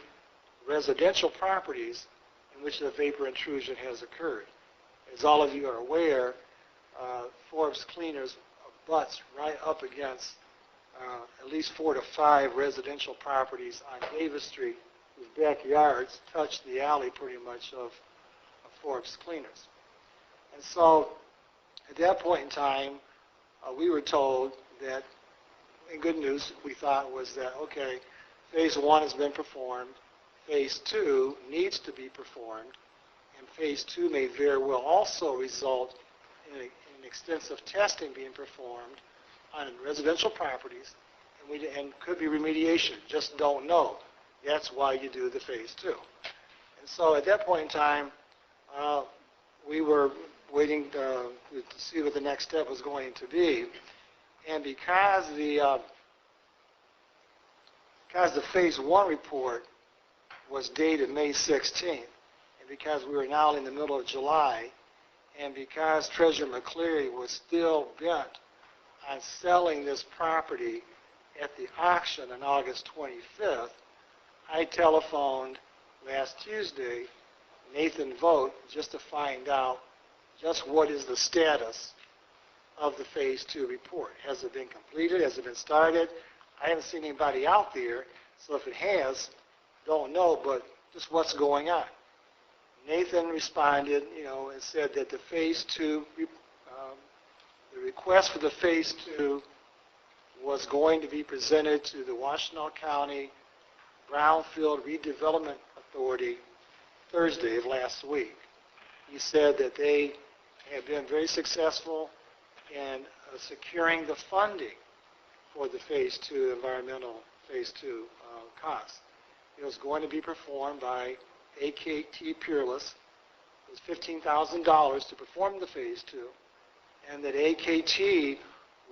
residential properties in which the vapor intrusion has occurred. As all of you are aware, Forbes Cleaners butts right up against at least 4 to 5 residential properties on Davis Street whose backyards touch the alley pretty much of Forbes Cleaners. And so at that point in time, we were told that, and good news we thought was that, okay, Phase 1 has been performed, Phase 2 needs to be performed, and Phase 2 may very well also result in an extensive testing being performed on residential properties, and could be remediation. Just don't know. That's why you do the Phase 2. And so at that point in time, we were waiting to see what the next step was going to be. And because the Phase 1 report was dated May 16th, and because we were now in the middle of July, and because Treasurer McCleary was still bent on selling this property at the auction on August 25th, I telephoned last Tuesday Nathan Vogt just to find out just what is the status of the Phase 2 report. Has it been completed? Has it been started? I haven't seen anybody out there, so if it has, don't know, but just what's going on. Nathan responded, and said that the Phase 2, the request for the Phase 2 was going to be presented to the Washtenaw County Brownfield Redevelopment Authority Thursday of last week. He said that they have been very successful in securing the funding for the Phase 2 environmental Phase 2 costs. It was going to be performed by AKT Peerless. It was $15,000 to perform the Phase 2, and that AKT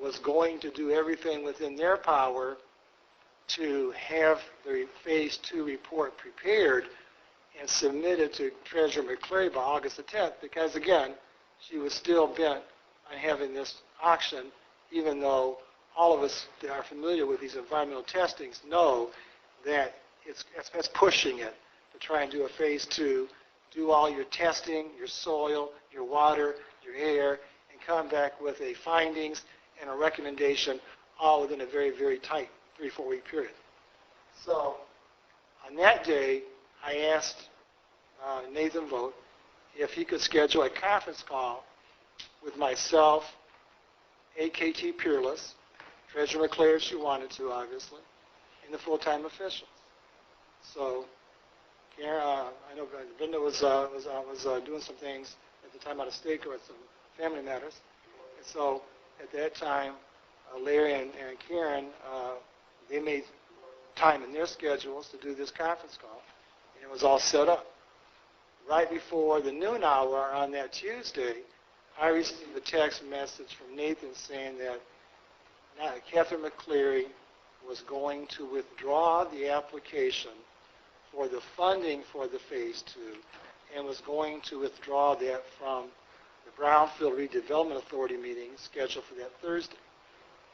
was going to do everything within their power to have the Phase 2 report prepared and submitted to Treasurer McCleary by August the 10th, because, again, she was still bent on having this auction, even though all of us that are familiar with these environmental testings know that it's pushing it to try and do a Phase 2, do all your testing, your soil, your water, your air, and come back with a findings and a recommendation all within a very, very tight 3-4 week period. So on that day, I asked Nathan Vogt if he could schedule a conference call with myself, AKT Peerless, Treasurer McCleary if she wanted to, obviously, and the full-time officials. So Karen, I know Brenda was doing some things at the time out of state or some family matters. And so at that time, Larry and Karen, they made time in their schedules to do this conference call, and it was all set up. Right before the noon hour on that Tuesday, I received a text message from Nathan saying that Catherine McCleary was going to withdraw the application for the funding for the Phase 2 and was going to withdraw that from the Brownfield Redevelopment Authority meeting scheduled for that Thursday.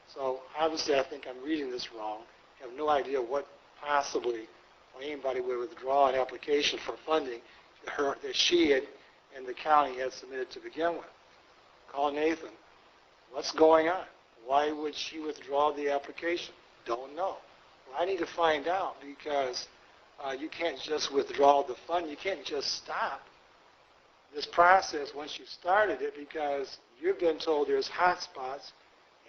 So obviously I think I'm reading this wrong. I have no idea what possibly or anybody would withdraw an application for funding that she had and the county had submitted to begin with. Call Nathan. What's going on? Why would she withdraw the application? Don't know. Well, I need to find out because you can't just withdraw the fund. You can't just stop this process once you've started it because you've been told there's hot spots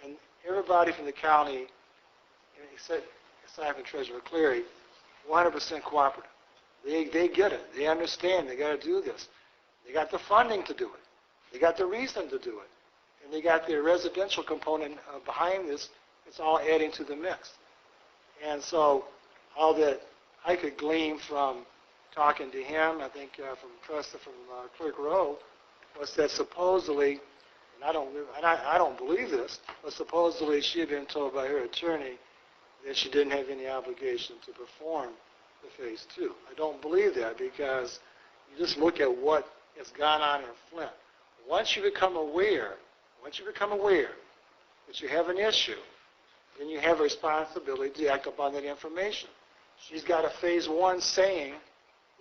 and everybody from the county, aside from Treasurer Cleary, 100% cooperative. They get it. They understand. They got to do this. They got the funding to do it. They got the reason to do it. And they got the residential component behind this. It's all adding to the mix. And so all that I could glean from talking to him, I think from Clerk Rowe, was that supposedly, and I don't believe this, but supposedly she had been told by her attorney that she didn't have any obligation to perform the Phase 2. I don't believe that because you just look at what has gone on in Flint. Once you become aware that you have an issue, then you have a responsibility to act upon that information. She's got a Phase 1 saying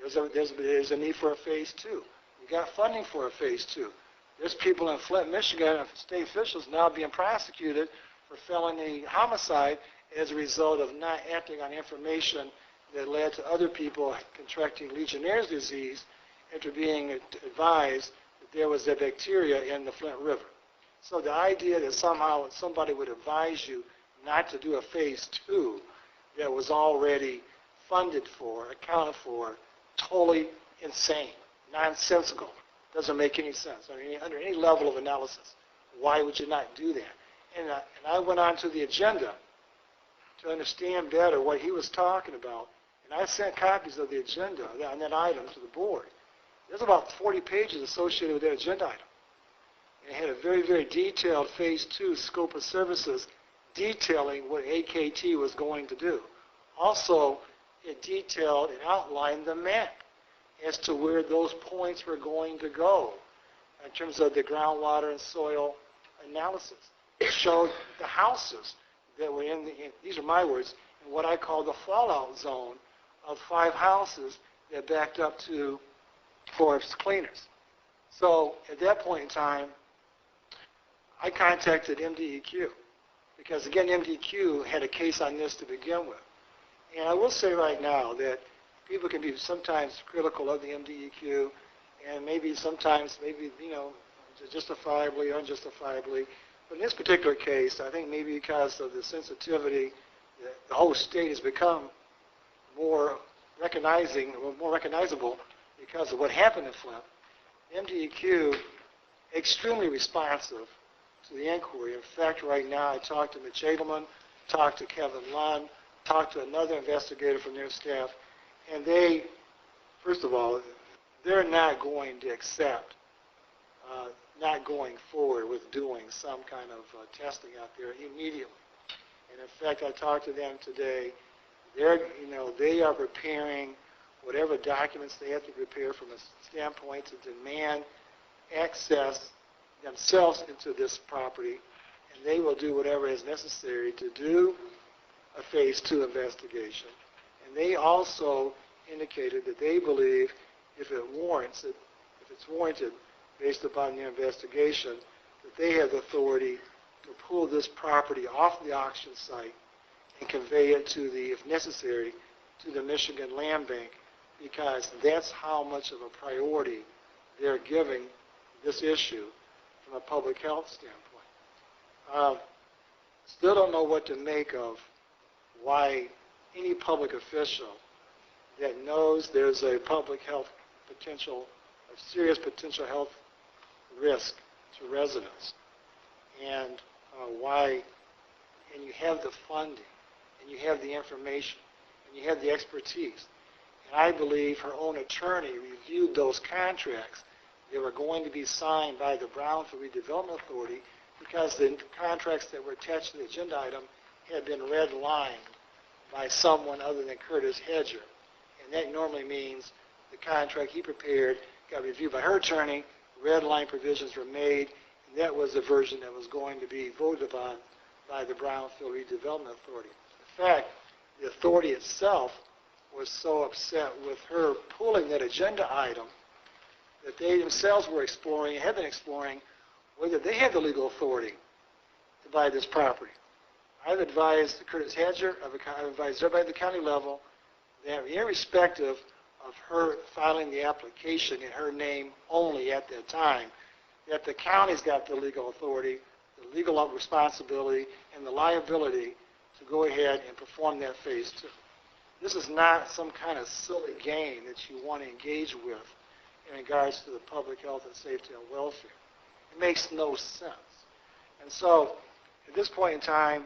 there's a need for a Phase 2. You got funding for a Phase 2. There's people in Flint, Michigan, state officials now being prosecuted for felony homicide as a result of not acting on information that led to other people contracting Legionnaire's disease after being advised that there was a bacteria in the Flint River. So the idea that somehow somebody would advise you not to do a Phase 2 that was already funded for, accounted for, totally insane, nonsensical, doesn't make any sense under any level of analysis. Why would you not do that? And I went on to the agenda to understand better what he was talking about, and I sent copies of the agenda on that item to the board. There's about 40 pages associated with that agenda item. And it had a very, very detailed Phase 2 scope of services detailing what AKT was going to do. Also, it detailed and outlined the map as to where those points were going to go in terms of the groundwater and soil analysis. It showed the houses that were these are my words, in what I call the fallout zone of 5 houses that backed up to Forest Cleaners. So at that point in time, I contacted MDEQ because, again, MDEQ had a case on this to begin with. And I will say right now that people can be sometimes critical of the MDEQ and sometimes, justifiably, unjustifiably. But in this particular case, I think maybe because of the sensitivity, the whole state has become more recognizable because of what happened in Flint. MDEQ, extremely responsive to the inquiry. In fact, right now I talked to Mitch Edelman, talked to Kevin Lund, talked to another investigator from their staff, and they, first of all, they're not going to accept not going forward with doing some kind of testing out there immediately. And in fact, I talked to them today. They are preparing whatever documents they have to prepare from a standpoint to demand access themselves into this property, and they will do whatever is necessary to do a Phase 2 investigation. And they also indicated that they believe if it's warranted based upon the investigation, that they have the authority to pull this property off the auction site and convey it to if necessary, to the Michigan Land Bank, because that's how much of a priority they're giving this issue from a public health standpoint. Still don't know what to make of why any public official that knows there's a public health potential, a serious potential health risk to residents, and and you have the funding, and you have the information, and you have the expertise. And I believe her own attorney reviewed those contracts that were going to be signed by the Brownfield Redevelopment Authority because the contracts that were attached to the agenda item had been redlined by someone other than Curtis Hedger. And that normally means the contract he prepared got reviewed by her attorney, red line provisions were made, and that was the version that was going to be voted upon by the Brownfield Redevelopment Authority. In fact, the authority itself was so upset with her pulling that agenda item that they themselves were exploring, have been exploring, whether they had the legal authority to buy this property. I've advised Curtis Hedger, I've advised everybody at the county level that irrespective of her filing the application in her name only at that time, that the county's got the legal authority, the legal responsibility, and the liability to go ahead and perform that phase two. This is not some kind of silly game that you want to engage with in regards to the public health and safety and welfare. It makes no sense. And so, at this point in time,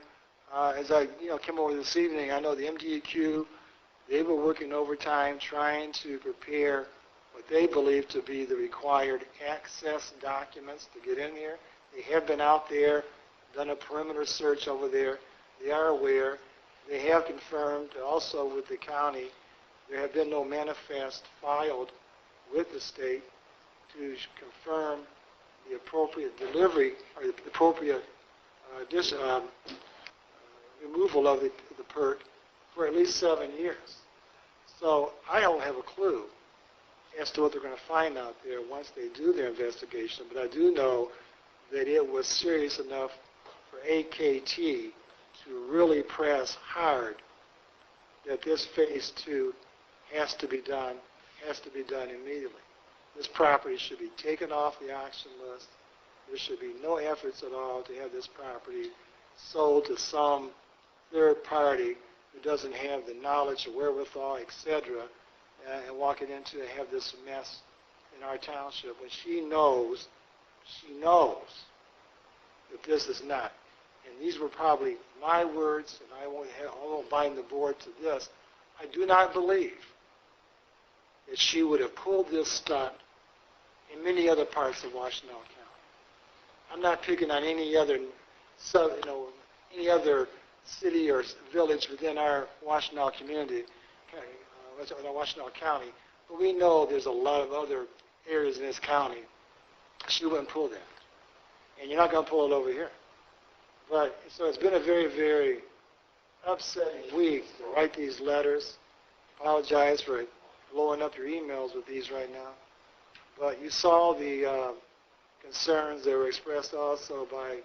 as I came over this evening, I know the MDEQ, they were working overtime trying to prepare what they believe to be the required access documents to get in here. They have been out there, done a perimeter search over there. They are aware. They have confirmed also with the county there have been no manifest filed with the state to confirm the appropriate delivery or the appropriate removal of the perk for at least 7 years. So I don't have a clue as to what they're going to find out there once they do their investigation, but I do know that it was serious enough for AKT to really press hard that this phase two has to be done immediately. This property should be taken off the auction list. There should be no efforts at all to have this property sold to some third party who doesn't have the knowledge or wherewithal, etc., and walk it into and have this mess in our township when she knows that this is not. And these were probably my words, and I won't bind the board to this. I do not believe that she would have pulled this stunt in many other parts of Washtenaw County. I'm not picking on any other city or village within our Washtenaw community, Washtenaw County, but we know there's a lot of other areas in this county. She wouldn't pull that, and you're not going to pull it over here. But so it's been a very, very upsetting week to write these letters. Apologize for blowing up your emails with these right now. But you saw the concerns that were expressed also by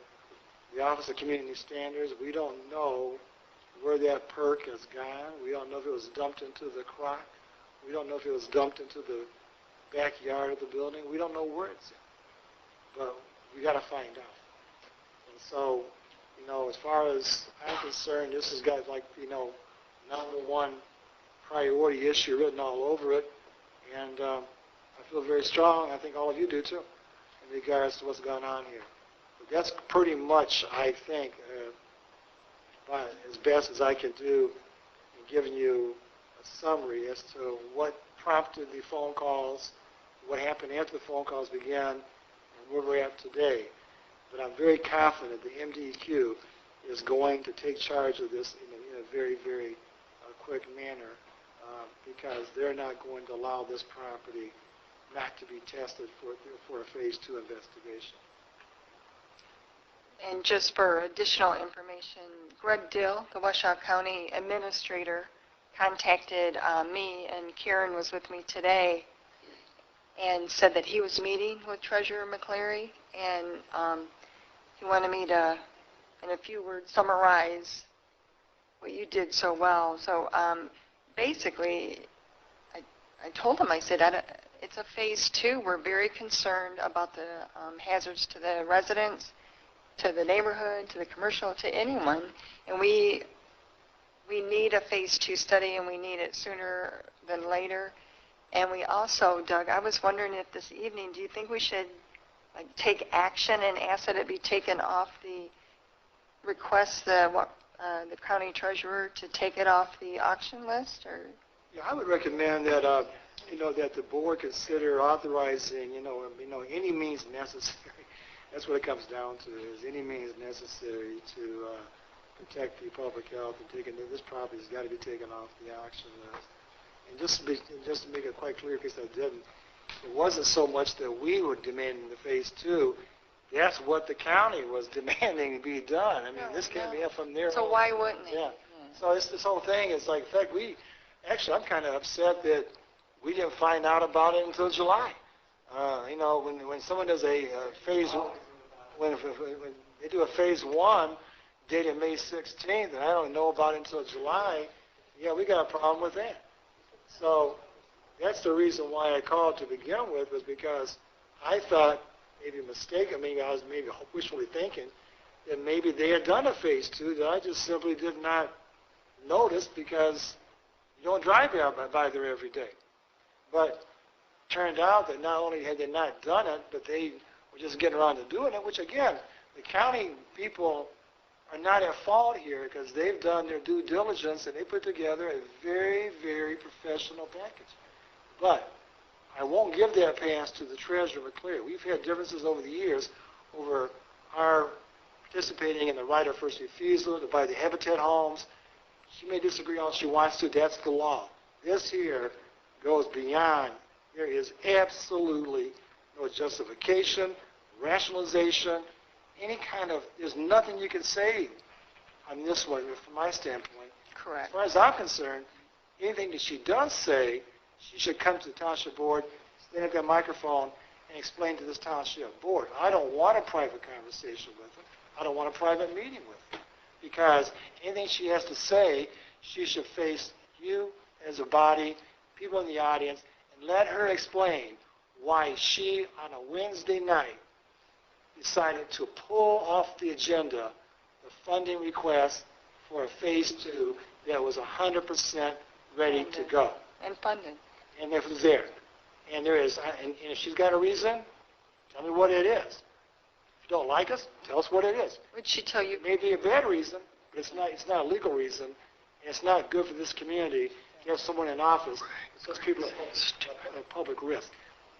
the Office of Community Standards. We don't know where that perk has gone. We don't know if it was dumped into the crock. We don't know if it was dumped into the backyard of the building. We don't know where it's in. But we got to find out. And so, as far as I'm concerned, this has got number one priority issue written all over it. And I feel very strong. I think all of you do too, in regards to what's going on here. But that's pretty much, I think, as best as I can do in giving you a summary as to what prompted the phone calls, what happened after the phone calls began, and where we're at today. But I'm very confident the MDEQ is going to take charge of this in a very, very quick manner because they're not going to allow this property not to be tested for a phase two investigation. And just for additional information, Greg Dill, the Washoe County Administrator, contacted me, and Karen was with me today, and said that he was meeting with Treasurer McCleary, and he wanted me to, in a few words, summarize what you did so well. So basically, I told him, I said, it's a phase two. We're very concerned about the hazards to the residents, to the neighborhood, to the commercial, to anyone. And we need a phase two study, and we need it sooner than later. And we also, Doug, I was wondering if this evening, do you think we should take action and ask that it be taken off the request the county treasurer to take it off the auction list? Or Yeah, I would recommend that that the board consider authorizing any means necessary. That's what it comes down to, is any means necessary to protect the public health and this property has got to be taken off the auction list. And just to make it quite clear, because I didn't, it wasn't so much that we were demanding the phase two. That's what the county was demanding to be done. I mean, this can't be from there. So why wouldn't it? Yeah. So it's this whole thing. It's like, in fact, I'm kind of upset that we didn't find out about it until July. You know, when someone does a phase, when they do a phase one dated May 16th, and I don't know about it until July, yeah, we got a problem with that. So that's the reason why I called to begin with, was because I thought, maybe mistaken, maybe I was wishfully thinking, that maybe they had done a phase two that I just simply did not notice because you don't drive by there every day. But turned out that not only had they not done it, but they were just getting around to doing it, which again, the county people are not at fault here because they've done their due diligence and they put together a very, very professional package. But I won't give that pass to the treasurer McClear. We've had differences over the years over our participating in the right of first refusal to buy the Habitat homes. She may disagree all she wants to. That's the law. This here goes beyond. There is absolutely no justification, rationalization, any kind of, there's nothing you can say on this one from my standpoint. Correct. As far as I'm concerned, anything that she does say, she should come to the township board, stand at that microphone, and explain to this township board. I don't want a private conversation with her. I don't want a private meeting with her. Because anything she has to say, she should face you as a body, people in the audience, and let her explain why she, on a Wednesday night, decided to pull off the agenda the funding request for a phase two that was 100% ready to go. And funded. And it was there. And there is, and if she's got a reason, tell me what it is. If you don't like us, tell us what it is. Would she tell you? It may be a bad reason, but it's not a legal reason, and it's not good for this community to have someone in office that puts people at public risk.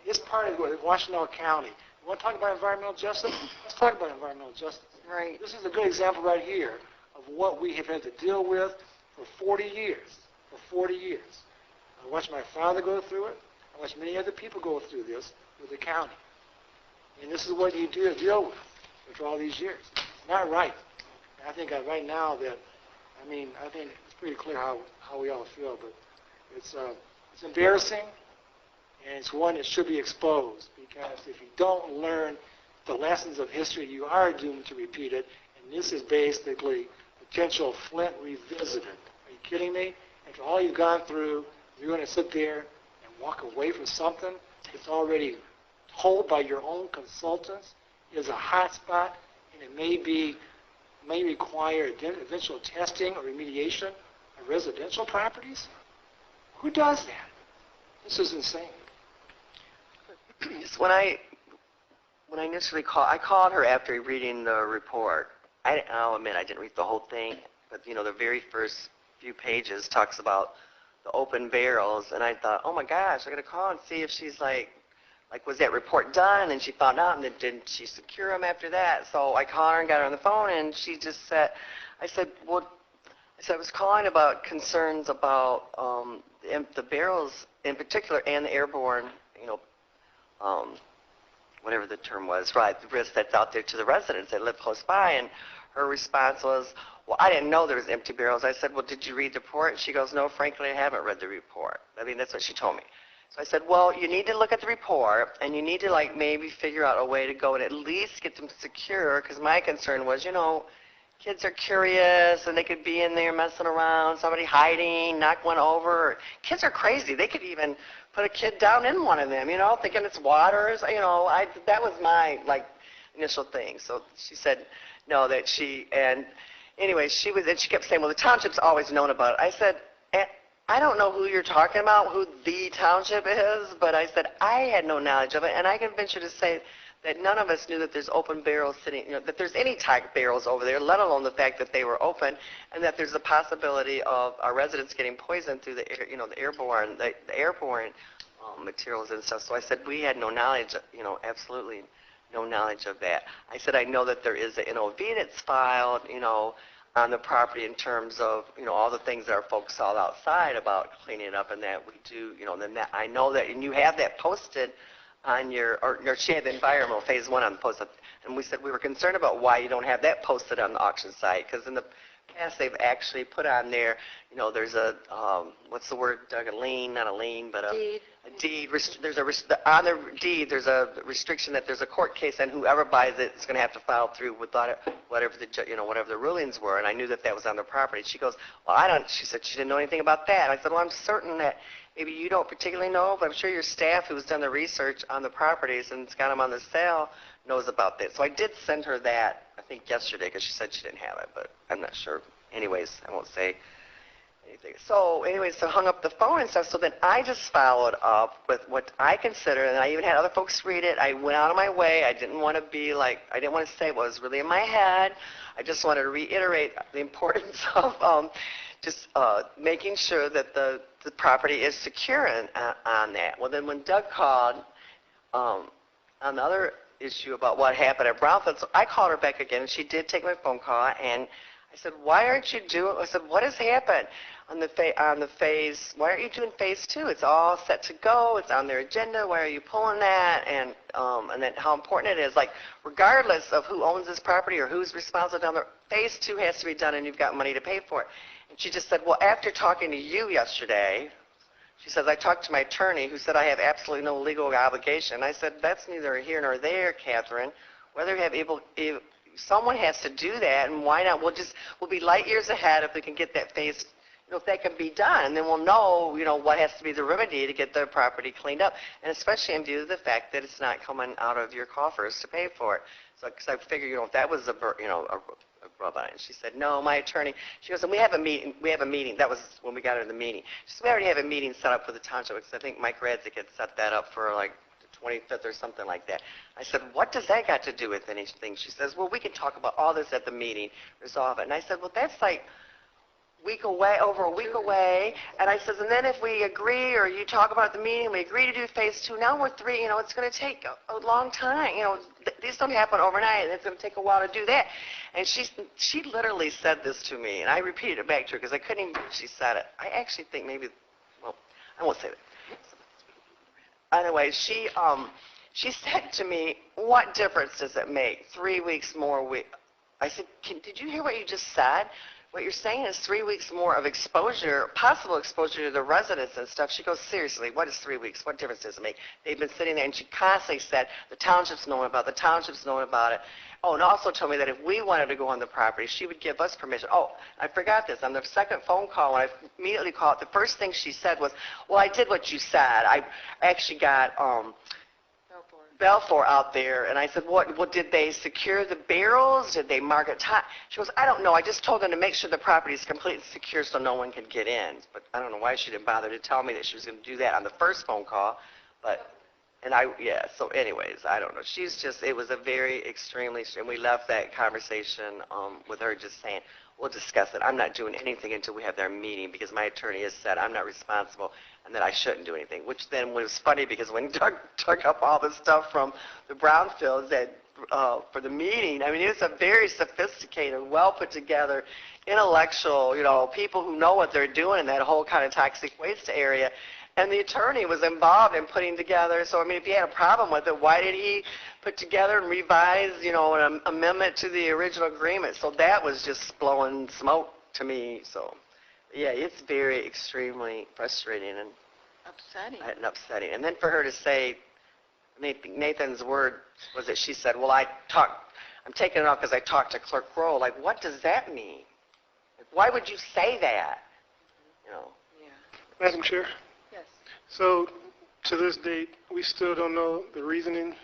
It's part of Washington County. You want to talk about environmental justice? Let's talk about environmental justice. Right. This is a good example right here of what we have had to deal with for 40 years. For 40 years. I watched my father go through it. I watched many other people go through this with the county. And this is what you do deal with after all these years. It's not right. And I think right now that, I think it's pretty clear how we all feel, but it's embarrassing, and it's one that should be exposed, because if you don't learn the lessons of history, you are doomed to repeat it, and this is basically potential Flint revisited. Are you kidding me? After all you've gone through, you're going to sit there and walk away from something that's already told by your own consultants is a hot spot, and it may require eventual testing or remediation of residential properties? Who does that? This is insane. When I initially I called her after reading the report. I'll admit I didn't read the whole thing, but the very first few pages talks about the open barrels, and I thought, oh my gosh, I got to call and see if she's like, was that report done? And she found out, and then didn't she secure them after that? So I called her and got her on the phone, and she just said, I said, I was calling about concerns about the barrels in particular and the airborne, whatever the term was, right, the risk that's out there to the residents that live close by. And her response was, well, I didn't know there was empty barrels. I said, well, did you read the report? And she goes, no, frankly, I haven't read the report. That's what she told me. So I said, well, you need to look at the report, and you need to, maybe figure out a way to go and at least get them secure, because my concern was, kids are curious, and they could be in there messing around, somebody hiding, knock one over. Kids are crazy. They could even put a kid down in one of them, thinking it's water. That was my, initial thing. So she said, no, that anyway, she kept saying, well, the township's always known about it. I said, I don't know who you're talking about, who the township is, but I said, I had no knowledge of it, and I can venture to say that none of us knew that there's open barrels sitting, that there's any type barrels over there, let alone the fact that they were open, and that there's a possibility of our residents getting poisoned through the air, the airborne materials and stuff. So I said, we had no knowledge, absolutely no knowledge of that. I said, I know that there is an NOV that's filed, on the property in terms of, all the things that our folks saw outside about cleaning it up and that we do, then that, I know that, and you have that posted on or she had the environmental phase 1 on the post, and we said we were concerned about why you don't have that posted on the auction site, because in the past they've actually put on there, there's a, what's the word, Doug, a lien, not a lien, but Deed. a deed, on the deed, there's a restriction that there's a court case, and whoever buys it is going to have to follow through with whatever whatever the rulings were, and I knew that was on their property. She goes, well, she said she didn't know anything about that. I said, well, I'm certain that maybe you don't particularly know, but I'm sure your staff who's done the research on the properties and has got them on the sale knows about that. So I did send her that, I think yesterday, because she said she didn't have it, but I'm not sure. Anyways, I won't say anything. So anyways, so hung up the phone and stuff. So then I just followed up with what I consider, and I even had other folks read it. I went out of my way. I didn't want to be like, I didn't want to say what was really in my head. I just wanted to reiterate the importance of just making sure that the property is secure on that. Well, then when Doug called on the other issue about what happened at Brownfield, so I called her back again, and she did take my phone call, and I said, why aren't you doing, I said, what has happened on the phase, why aren't you doing phase 2? It's all set to go, it's on their agenda, why are you pulling that? And then how important it is, like, regardless of who owns this property or who's responsible down there, phase 2 has to be done and you've got money to pay for it. And she just said, well, after talking to you yesterday, she says, I talked to my attorney who said I have absolutely no legal obligation. I said, that's neither here nor there, Catherine. Whether you have someone has to do that, and why not? We'll be light years ahead if we can get that phase, if that can be done, and then we'll know, what has to be the remedy to get the property cleaned up, and especially in view of the fact that it's not coming out of your coffers to pay for it. So, because I figured, if that was a rub on it. And she said, no, my attorney, she goes, and we have a meeting. That was when we got her the meeting. She said, we already have a meeting set up for the township, because I think Mike Radzik had set that up for like the 25th or something like that. I said, what does that got to do with anything? She says, well, we can talk about all this at the meeting, resolve it. And I said, well, that's like over a week away. And I says, and then if we agree or you talk about the meeting, we agree to do phase 2, now we're 3, it's going to take a long time. These don't happen overnight, and it's going to take a while to do that. And she literally said this to me, and I repeated it back to her because I couldn't even believe she said it. I actually think maybe, well, I won't say that. Anyway, she said to me, what difference does it make? 3 weeks more. I said, did you hear what you just said? What you're saying is 3 weeks more of exposure, possible exposure to the residents and stuff. She goes, seriously, what is 3 weeks? What difference does it make? They've been sitting there, and she constantly said, the township's knowing about it, the township's knowing about it. Oh, and also told me that if we wanted to go on the property, she would give us permission. Oh, I forgot this. On the second phone call, when I immediately called, the first thing she said was, well, I did what you said. I actually got Belfour out there, and I said, what did they secure the barrels? Did they mark it time? She goes, I don't know. I just told them to make sure the property is completely secure so no one can get in. But I don't know why she didn't bother to tell me that she was going to do that on the first phone call. So anyways, I don't know. It was a very extremely, and we left that conversation with her just saying, we'll discuss it. I'm not doing anything until we have their meeting because my attorney has said I'm not responsible and that I shouldn't do anything, which then was funny because when Doug took up all the stuff from the brownfields for the meeting, I mean, it's a very sophisticated, well put together, intellectual, people who know what they're doing in that whole kind of toxic waste area. And the attorney was involved in putting together, so I mean, if he had a problem with it, why did he put together and revise, an amendment to the original agreement? So that was just blowing smoke to me. So, yeah, it's very extremely frustrating and upsetting. And then for her to say, Nathan's word was that she said, well, I'm taking it off because I talked to Clerk Roll. Like, what does that mean? Like, why would you say that? Madam Chair? Yes. So, to this date, we still don't know the reasoning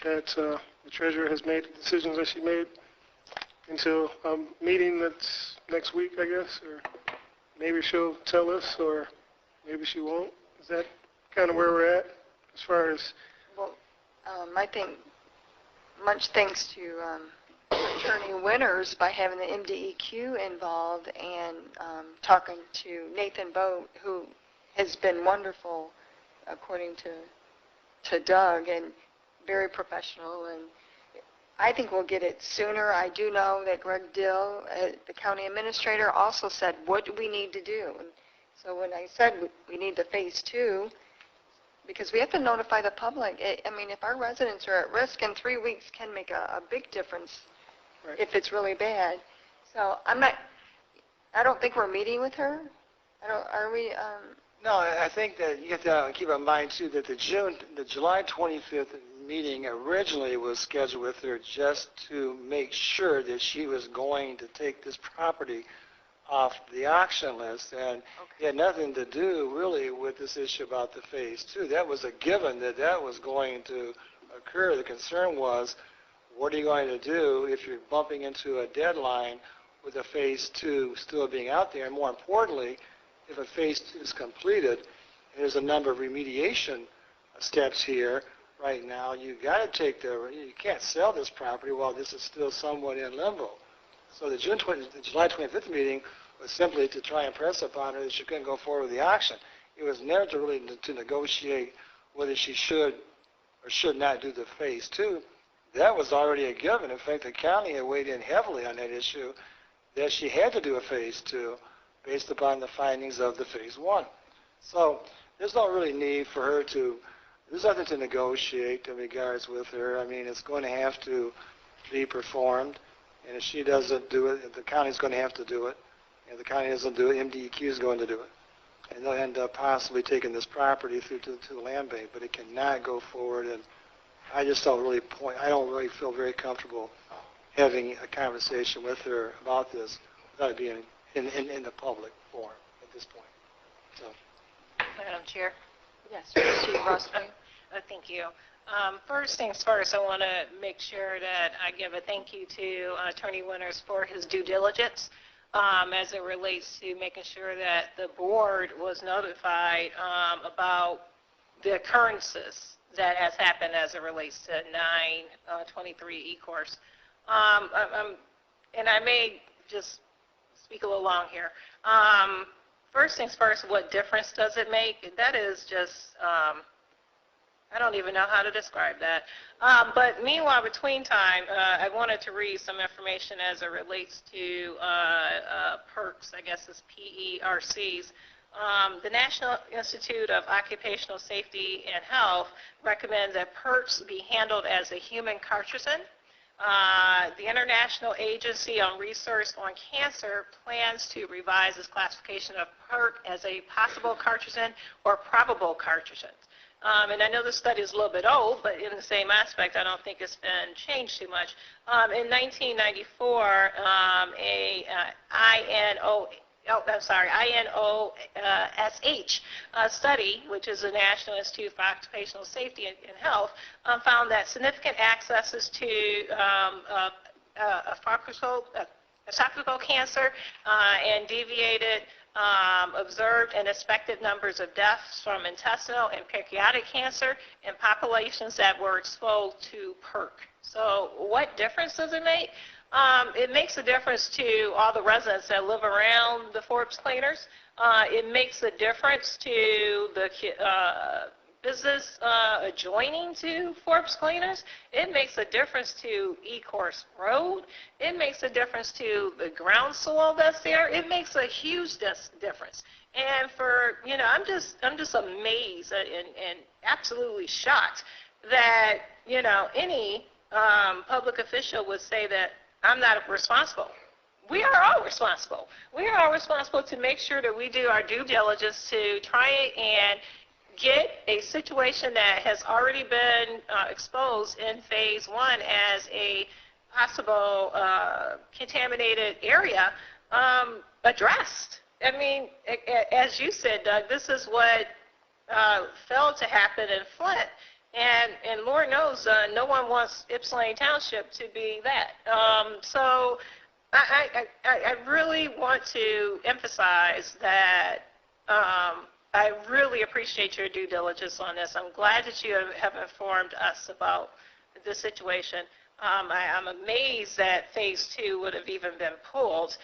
that the treasurer has made, the decisions that she made, until a meeting that's next week, I guess, or maybe she'll tell us, or maybe she won't. Is that kind of where we're at as far as... Well, I think much thanks to Attorney Winters by having the MDEQ involved and talking to Nathan Boat, who has been wonderful, according to Doug, and very professional. And I think we'll get it sooner. I do know that Greg Dill, the county administrator, also said, what do we need to do? And so when I said we need the phase 2, because we have to notify the public. I mean, if our residents are at risk, in 3 weeks can make a big difference if it's really bad. So I don't think we're meeting with her. Are we? No, I think that you have to keep in mind, too, that the July 25th meeting originally was scheduled with her just to make sure that she was going to take this property off the auction list, and it had nothing to do really with this issue about the phase 2. That was a given that was going to occur. The concern was, what are you going to do if you're bumping into a deadline with a phase 2 still being out there? And more importantly, if a phase 2 is completed, and there's a number of remediation steps here right now, you can't sell this property while this is still somewhat in limbo. So the July 25th meeting was simply to try and press upon her that she couldn't go forward with the auction. It was never to negotiate whether she should or should not do the phase 2. That was already a given. In fact, the county had weighed in heavily on that issue, that she had to do a phase 2 based upon the findings of the phase 1. So there's no really need for her there's nothing to negotiate in regards with her. I mean, it's going to have to be performed, and if she doesn't do it, the county's going to have to do it. And if the county doesn't do it, MDEQ is going to do it. And they'll end up possibly taking this property through to the land bank, but it cannot go forward. And I don't really feel very comfortable having a conversation with her about this without it being in the public forum at this point. So. Madam Chair. Yes, Trustee Ross. Thank you. First things first, I want to make sure that I give a thank you to Attorney Winters for his due diligence as it relates to making sure that the board was notified about the occurrences that has happened as it relates to 923 E-course. And I may just speak a little long here. First things first, what difference does it make? That is just, I don't even know how to describe that. But meanwhile, between time, I wanted to read some information as it relates to PERCs, I guess it's PERCs. The National Institute of Occupational Safety and Health recommends that PERCs be handled as a human carcinogen. The International Agency on Research on Cancer plans to revise its classification of PERC as a possible carcinogen or probable carcinogen. And I know this study is a little bit old, but in the same aspect, I don't think it's been changed too much. In 1994, INOSH study, which is the National Institute of Occupational Safety and Health, found that significant accesses to esophageal cancer and deviated observed and expected numbers of deaths from intestinal and pancreatic cancer in populations that were exposed to PERC. So what difference does it make? It makes a difference to all the residents that live around the Forbes cleaners. It makes a difference to the business adjoining to Forbes cleaners. It makes a difference to E-Course Road. It makes a difference to the ground soil that's there. It makes a huge difference. And I'm just amazed and absolutely shocked that, any public official would say that I'm not responsible. We are all responsible. We are all responsible to make sure that we do our due diligence to try and get a situation that has already been exposed in phase 1 as a possible contaminated area addressed. I mean, as you said, Doug, this is what failed to happen in Flint. And Lord knows, no one wants Ypsilanti Township to be that. So I really want to emphasize that I really appreciate your due diligence on this. I'm glad that you have informed us about this situation. I'm amazed that phase 2 would have even been pulled.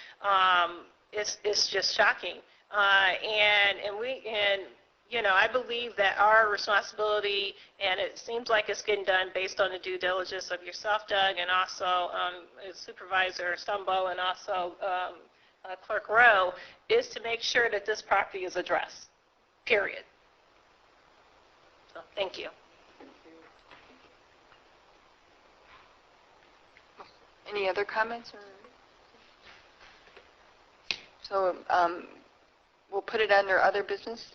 It's just shocking. And I believe that our responsibility, and it seems like it's getting done based on the due diligence of yourself, Doug, and also Supervisor Stumbo, and also Clerk Rowe, is to make sure that this property is addressed, period. So, thank you. Any other comments? So we'll put it under other business.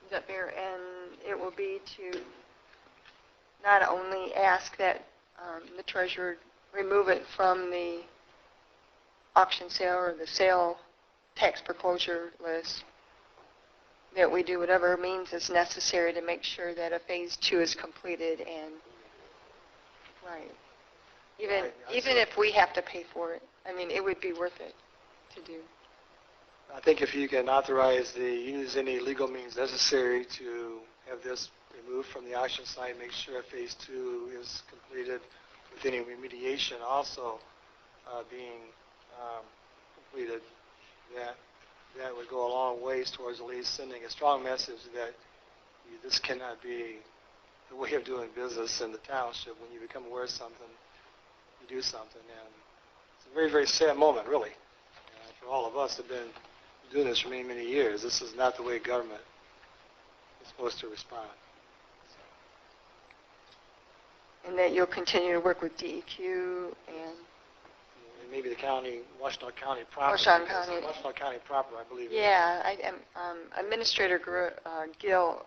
Is that fair? And it will be to not only ask that the treasurer remove it from the auction sale or the sale tax foreclosure list, that we do whatever means is necessary to make sure that a phase 2 is completed, and right. Even if we have to pay for it, I mean, it would be worth it to do. I think if you can authorize use any legal means necessary to have this removed from the auction site, make sure phase 2 is completed with any remediation also being completed, that would go a long ways towards at least sending a strong message that this cannot be the way of doing business in the township. When you become aware of something, you do something. And it's a very, very sad moment, really, for all of us who have been doing this for many, many years. This is not the way government is supposed to respond. And that you'll continue to work with DEQ and maybe the county, Washington County proper. Washington County. Washington County proper, I believe. Yeah, Administrator Gill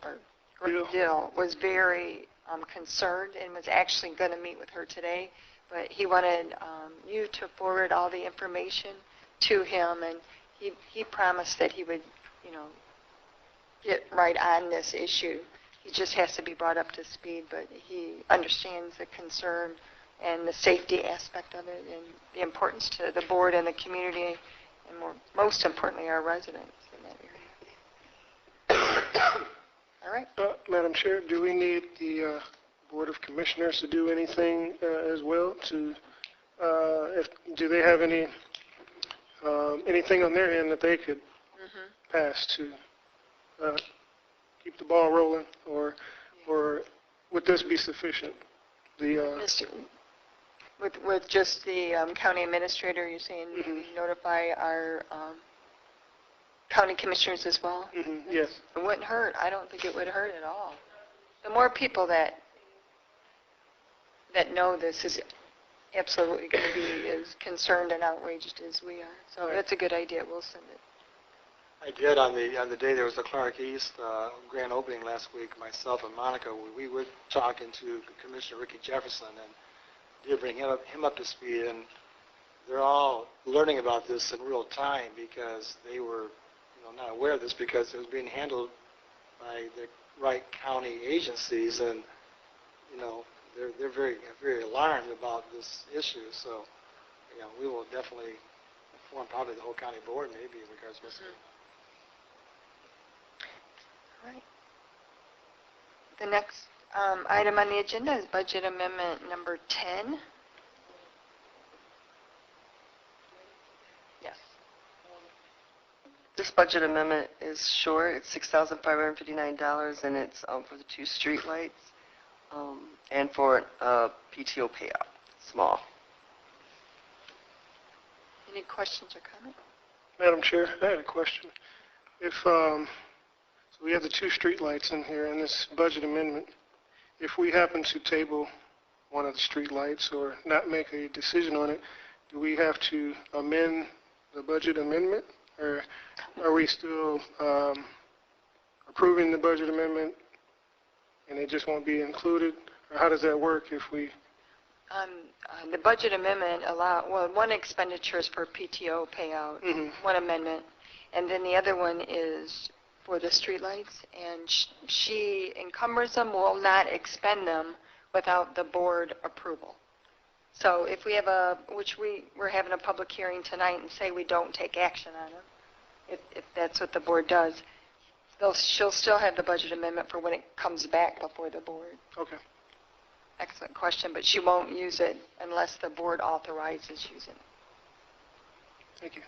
was very concerned and was actually going to meet with her today, but he wanted you to forward all the information to him, and he promised that he would, get right on this issue. He just has to be brought up to speed, but he understands the concern and the safety aspect of it and the importance to the board and the community, and most importantly, our residents in that area. All right. Madam Chair, do we need the Board of Commissioners to do anything as well? Do they have anything on their end that they could pass to keep the ball rolling, or would this be sufficient? With just the county administrator, you're saying we notify our county commissioners as well? Yes. It wouldn't hurt. I don't think it would hurt at all. The more people that know this is absolutely going to be as concerned and outraged as we are. So that's a good idea. We'll send it. I did on the day there was the Clark East grand opening last week. Myself and Monica, we were talking to Commissioner Ricky Jefferson, and did bring him up to speed, and they're all learning about this in real time because they were not aware of this because it was being handled by the right county agencies, and they're very, very alarmed about this issue. So we will definitely inform probably the whole county board maybe in regards to this. All right. The next item on the agenda is budget amendment number 10. Yes. This budget amendment is short. It's $6,559, and it's for the 2 street lights and for a PTO payout, small. Any questions or comments? Madam Chair, I had a question. If so we have the 2 street lights in here in this budget amendment. If we happen to table one of the street lights or not make a decision on it, do we have to amend the budget amendment, or are we still approving the budget amendment and it just won't be included? Or how does that work if we... The budget amendment one expenditure is for PTO payout, one amendment, and then the other one is for the streetlights, and she encumbers them, will not expend them without the board approval. So if we have we're having a public hearing tonight and say we don't take action on them, if that's what the board does, she'll still have the budget amendment for when it comes back before the board. Okay. Excellent question, but she won't use it unless the board authorizes using it. Thank you.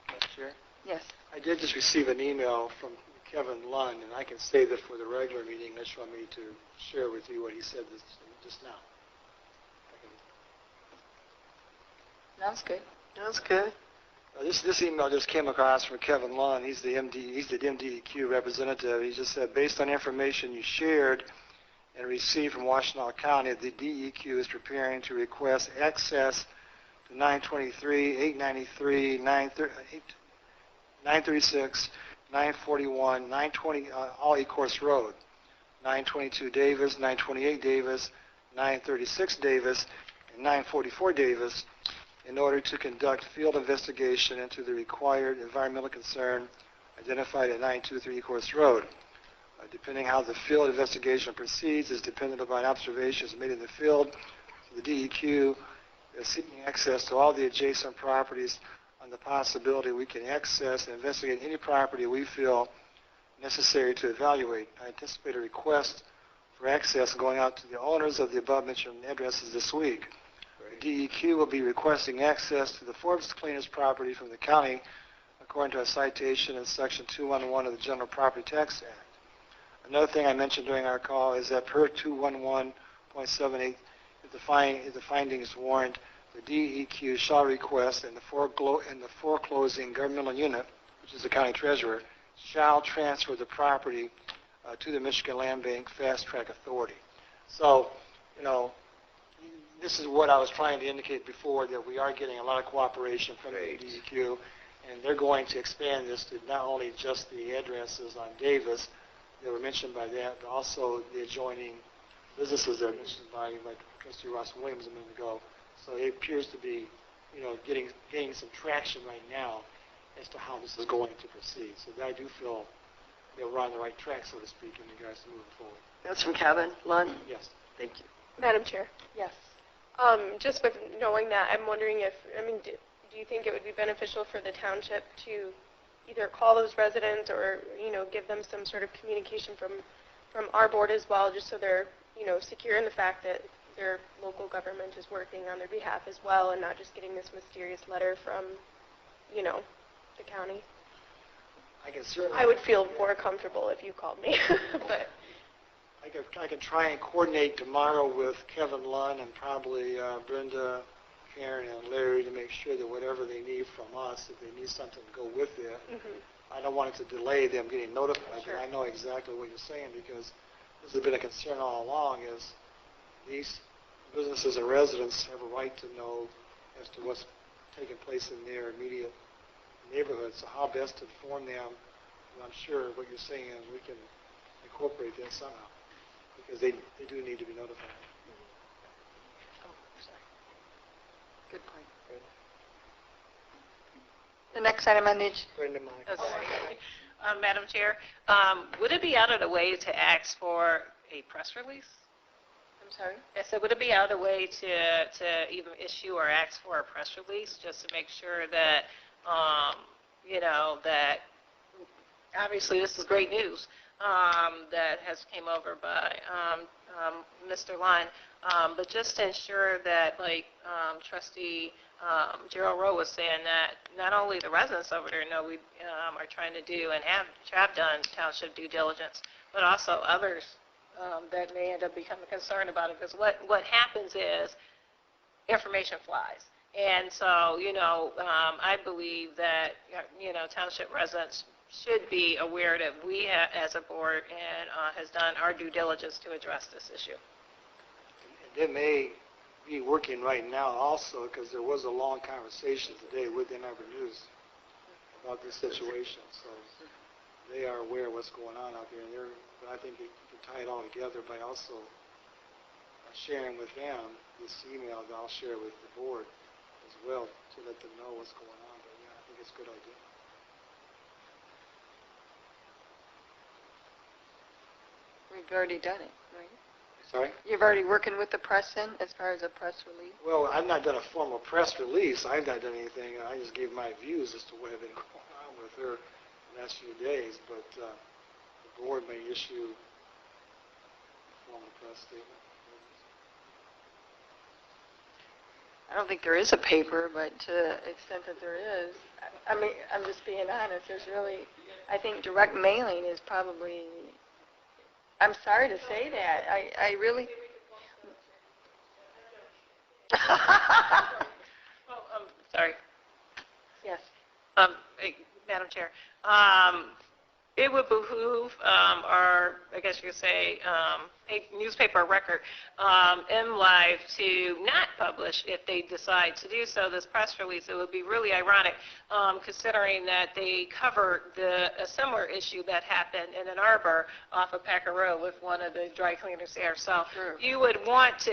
Madam Chair? Yes. I did just receive an email from Kevin Lund, and I can save it for the regular meeting unless you want me to share with you what he said just now. Sounds good. That's good. This email just came across from Kevin Lund. He's the MDEQ representative. He just said, based on information you shared and received from Washtenaw County, the DEQ is preparing to request access to 923, 893, 936, 941, 920 all Ecorse Road, 922 Davis, 928 Davis, 936 Davis, and 944 Davis in order to conduct field investigation into the required environmental concern identified at 923 Ecorse Road. Depending how the field investigation proceeds is dependent upon observations made in the field. So the DEQ is seeking access to all the adjacent properties on the possibility we can access and investigate any property we feel necessary to evaluate. I anticipate a request for access going out to the owners of the above-mentioned addresses this week. The DEQ will be requesting access to the Forbes Cleaners property from the county according to a citation in Section 211 of the General Property Tax Act. Another thing I mentioned during our call is that per 211.78, if the findings warrant, the DEQ shall request and the foreclosing governmental unit, which is the county treasurer, shall transfer the property to the Michigan Land Bank Fast Track Authority. So, this is what I was trying to indicate before, that we are getting a lot of cooperation from the DEQ, and they're going to expand this to not only just the addresses on Davis that were mentioned by that, but also the adjoining businesses that are mentioned by, like Trustee Ross Williams a minute ago. So it appears to be, gaining some traction right now as to how this is going to proceed. So I do feel that we're on the right track, so to speak, in regards to moving forward. That's from Kevin Lund? Yes. Thank you. Madam Chair, Yes. just with knowing that, I'm wondering if, do you think it would be beneficial for the township to either call those residents or, give them some sort of communication from our board as well, just so they're, secure in the fact that their local government is working on their behalf as well and not just getting this mysterious letter from, the county? I would feel more comfortable if you called me, but... I can try and coordinate tomorrow with Kevin Lund and probably Brenda, Karen, and Larry to make sure that whatever they need from us, if they need something to go with it, I don't want it to delay them getting notified. Sure. But I know exactly what you're saying, because this has been a concern all along, is these businesses and residents have a right to know as to what's taking place in their immediate neighborhood. So how best to inform them, and I'm sure what you're saying is we can incorporate that somehow, because they do need to be notified. Oh, sorry. Good point. The next item on the Brenda, Monica. Madam Chair, would it be out of the way to ask for a press release? I'm sorry? I said, would it be out of the way to even issue or ask for a press release just to make sure that, that obviously this is great news that has came over by Mr. Lyon, but just to ensure that, like Trustee Gerald Rowe was saying, that not only the residents over there know we are trying to do and have done township due diligence, but also others that may end up becoming concerned about it. Because what happens is information flies. And so, I believe that, township residents should be aware that we as a board and has done our due diligence to address this issue. They may be working right now also, because there was a long conversation today with the Ann Arbor News about this situation. So they are aware of what's going on out there. But I think you can tie it all together by also sharing with them this email that I'll share with the board as well to let them know what's going on. But yeah, I think it's a good idea. We've already done it, right? Sorry? You've already working with the press in as far as a press release? Well, I've not done a formal press release. I've not done anything. I just gave my views as to what had been going on with her the last few days. But the board may issue a formal press statement. don't think there is a paper, but to the extent that there is, I mean, I'm just being honest, there's really, I think direct mailing is probably, I'm sorry to say that, I really... Sorry. Yes. Madam Chair, it would behoove our, I guess you could say, a newspaper record, MLive, to not publish if they decide to do so this press release. It would be really ironic, considering that they covered a similar issue that happened in Ann Arbor off of Packer Road with one of the dry cleaners there. So you would want to,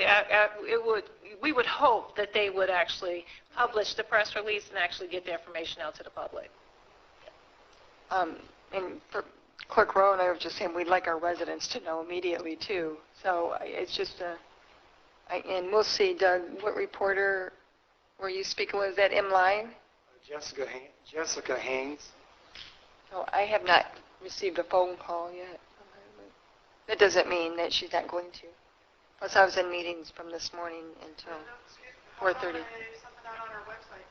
we would hope that they would actually publish the press release and actually get the information out to the public. And for Clerk Rowe and I were just saying we'd like our residents to know immediately too. So it's just and we'll see, Doug, what reporter were you speaking with? Is that MLive? Jessica Haynes. Oh, I have not received a phone call yet. That doesn't mean that she's not going to. Plus, I was in meetings from this morning until 4:30. Something out on our website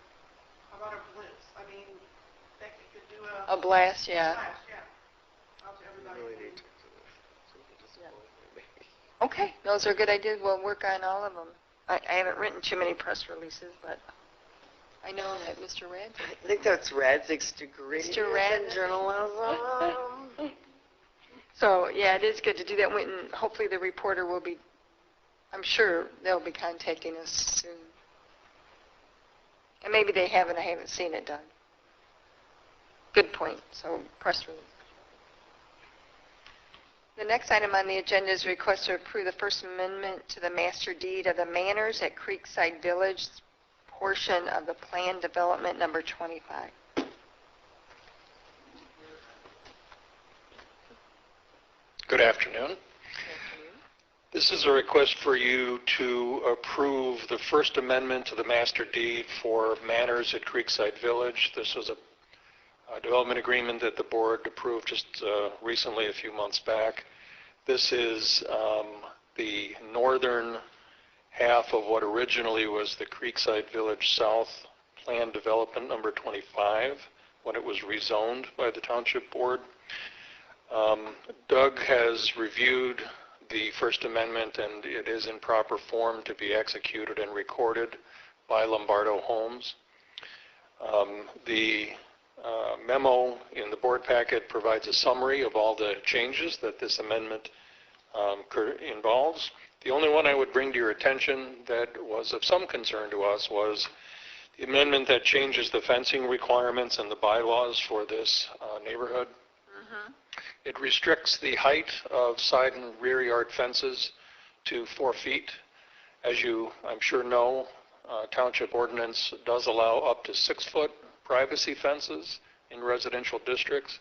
about a blitz. I mean, they could do A blast, yeah. blast, yeah. Out to everybody. Okay, those are good ideas. We'll work on all of them. I haven't written too many press releases, but I know that Mr. Radzik. I think that's Radzik's degree Mr. in Radzik. journalism. So, yeah, it is good to do that. And hopefully the reporter will be, I'm sure they'll be contacting us soon. And maybe they haven't. I haven't seen it done. Good point. So, press release. The next item on the agenda is a request to approve the First Amendment to the Master Deed of the Manors at Creekside Village, portion of the Plan Development Number 25. Good afternoon. This is a request for you to approve the First Amendment to the Master Deed for Manors at Creekside Village. This was a development agreement that the board approved just recently, a few months back. This is the northern half of what originally was the Creekside Village South Plan Development Number 25 when it was rezoned by the Township Board. Doug has reviewed the First Amendment, and it is in proper form to be executed and recorded by Lombardo Homes. The memo in the board packet provides a summary of all the changes that this amendment involves. The only one I would bring to your attention that was of some concern to us was the amendment that changes the fencing requirements and the bylaws for this neighborhood. It restricts the height of side and rear yard fences to 4 feet. As you, I'm sure, know, Township ordinance does allow up to 6-foot privacy fences in residential districts.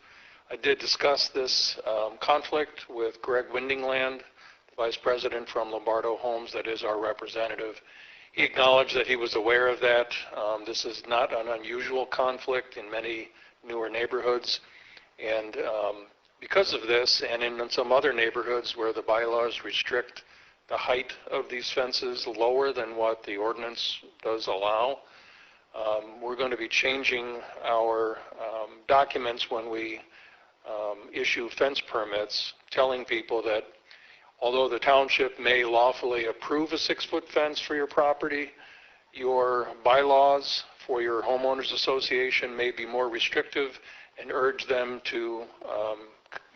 I did discuss this conflict with Greg Windingland, the Vice President from Lombardo Homes, that is our representative. He acknowledged that he was aware of that. This is not an unusual conflict in many newer neighborhoods. And because of this, and in some other neighborhoods where the bylaws restrict the height of these fences lower than what the ordinance does allow, we're going to be changing our documents when we issue fence permits, telling people that although the township may lawfully approve a 6-foot fence for your property, your bylaws for your homeowners association may be more restrictive, and urge them to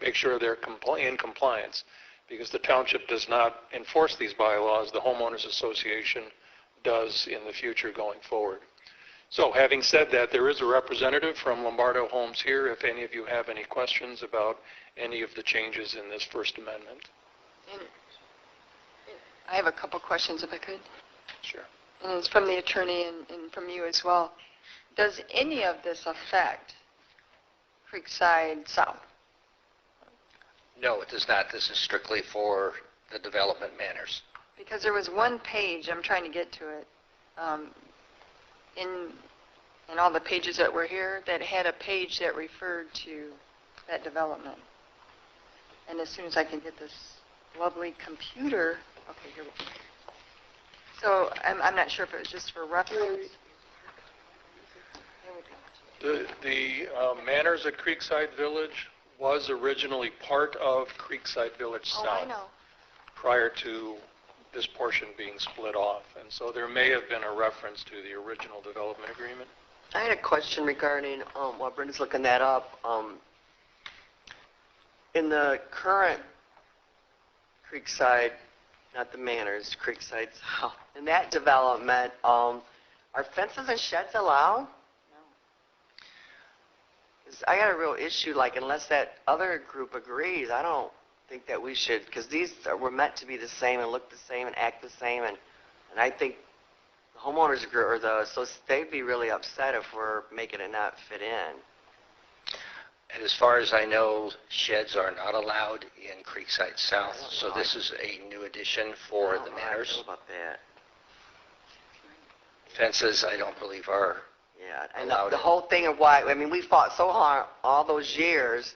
make sure they're in compliance, because the township does not enforce these bylaws. The homeowners association does in the future going forward. So having said that, there is a representative from Lombardo Homes here if any of you have any questions about any of the changes in this First Amendment. I have a couple questions if I could. Sure. And it's from the attorney and from you as well. Does any of this affect Creekside South? No, it does not. This is strictly for the development manors. Because there was one page, I'm trying to get to it, in all the pages that were here, that had a page that referred to that development. And as soon as I can get this lovely computer, okay, here we go. So I'm not sure if it was just for reference. The Manors at Creekside Village was originally part of Creekside Village Oh, South I know. prior to this portion being split off. And so there may have been a reference to the original development agreement. I had a question regarding, while Brenda's looking that up, in the current Creekside, not the Manors, Creekside South, in that development, are fences and sheds allowed? 'Cause I got a real issue, like, unless that other group agrees, I don't think that we should, because were meant to be the same and look the same and act the same, and I think the homeowners group, so they'd be really upset if we're making it not fit in. And as far as I know, sheds are not allowed in Creekside South, so this is a new addition for the I Manors. don't know about that. Fences, I don't believe are. Yeah, and Allowed the it. whole thing of why, I mean, we fought so hard all those years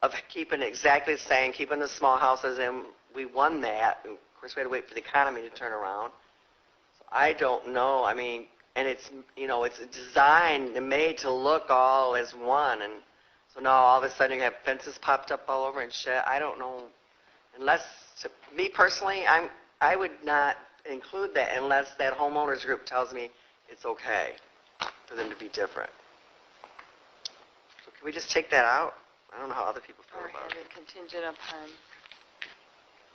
of keeping it exactly the same, keeping the small houses, and we won that. Of course, we had to wait for the economy to turn around. So I don't know, I mean, and it's, it's designed and made to look all as one, and so now all of a sudden you have fences popped up all over and shit. I don't know, unless, me personally, I would not include that unless that homeowners group tells me it's okay for them to be different. So can we just take that out? I don't know how other people feel Or about have it. it contingent upon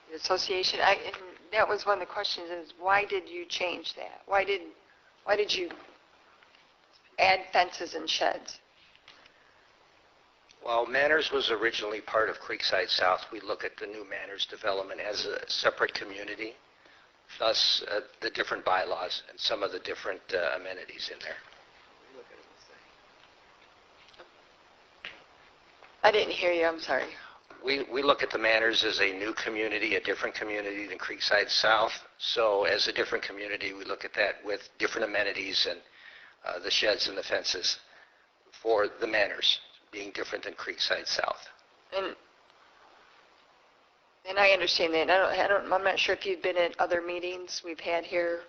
the association. And that was one of the questions is, why did you change that? Why did you add fences and sheds? While Manors was originally part of Creekside South, we look at the new Manors development as a separate community, thus the different bylaws and some of the different amenities in there. I didn't hear you, I'm sorry. We look at the Manors as a new community, a different community than Creekside South. So as a different community, we look at that with different amenities and the sheds and the fences for the Manors being different than Creekside South. And I understand that. I'm not sure if you've been at other meetings we've had here,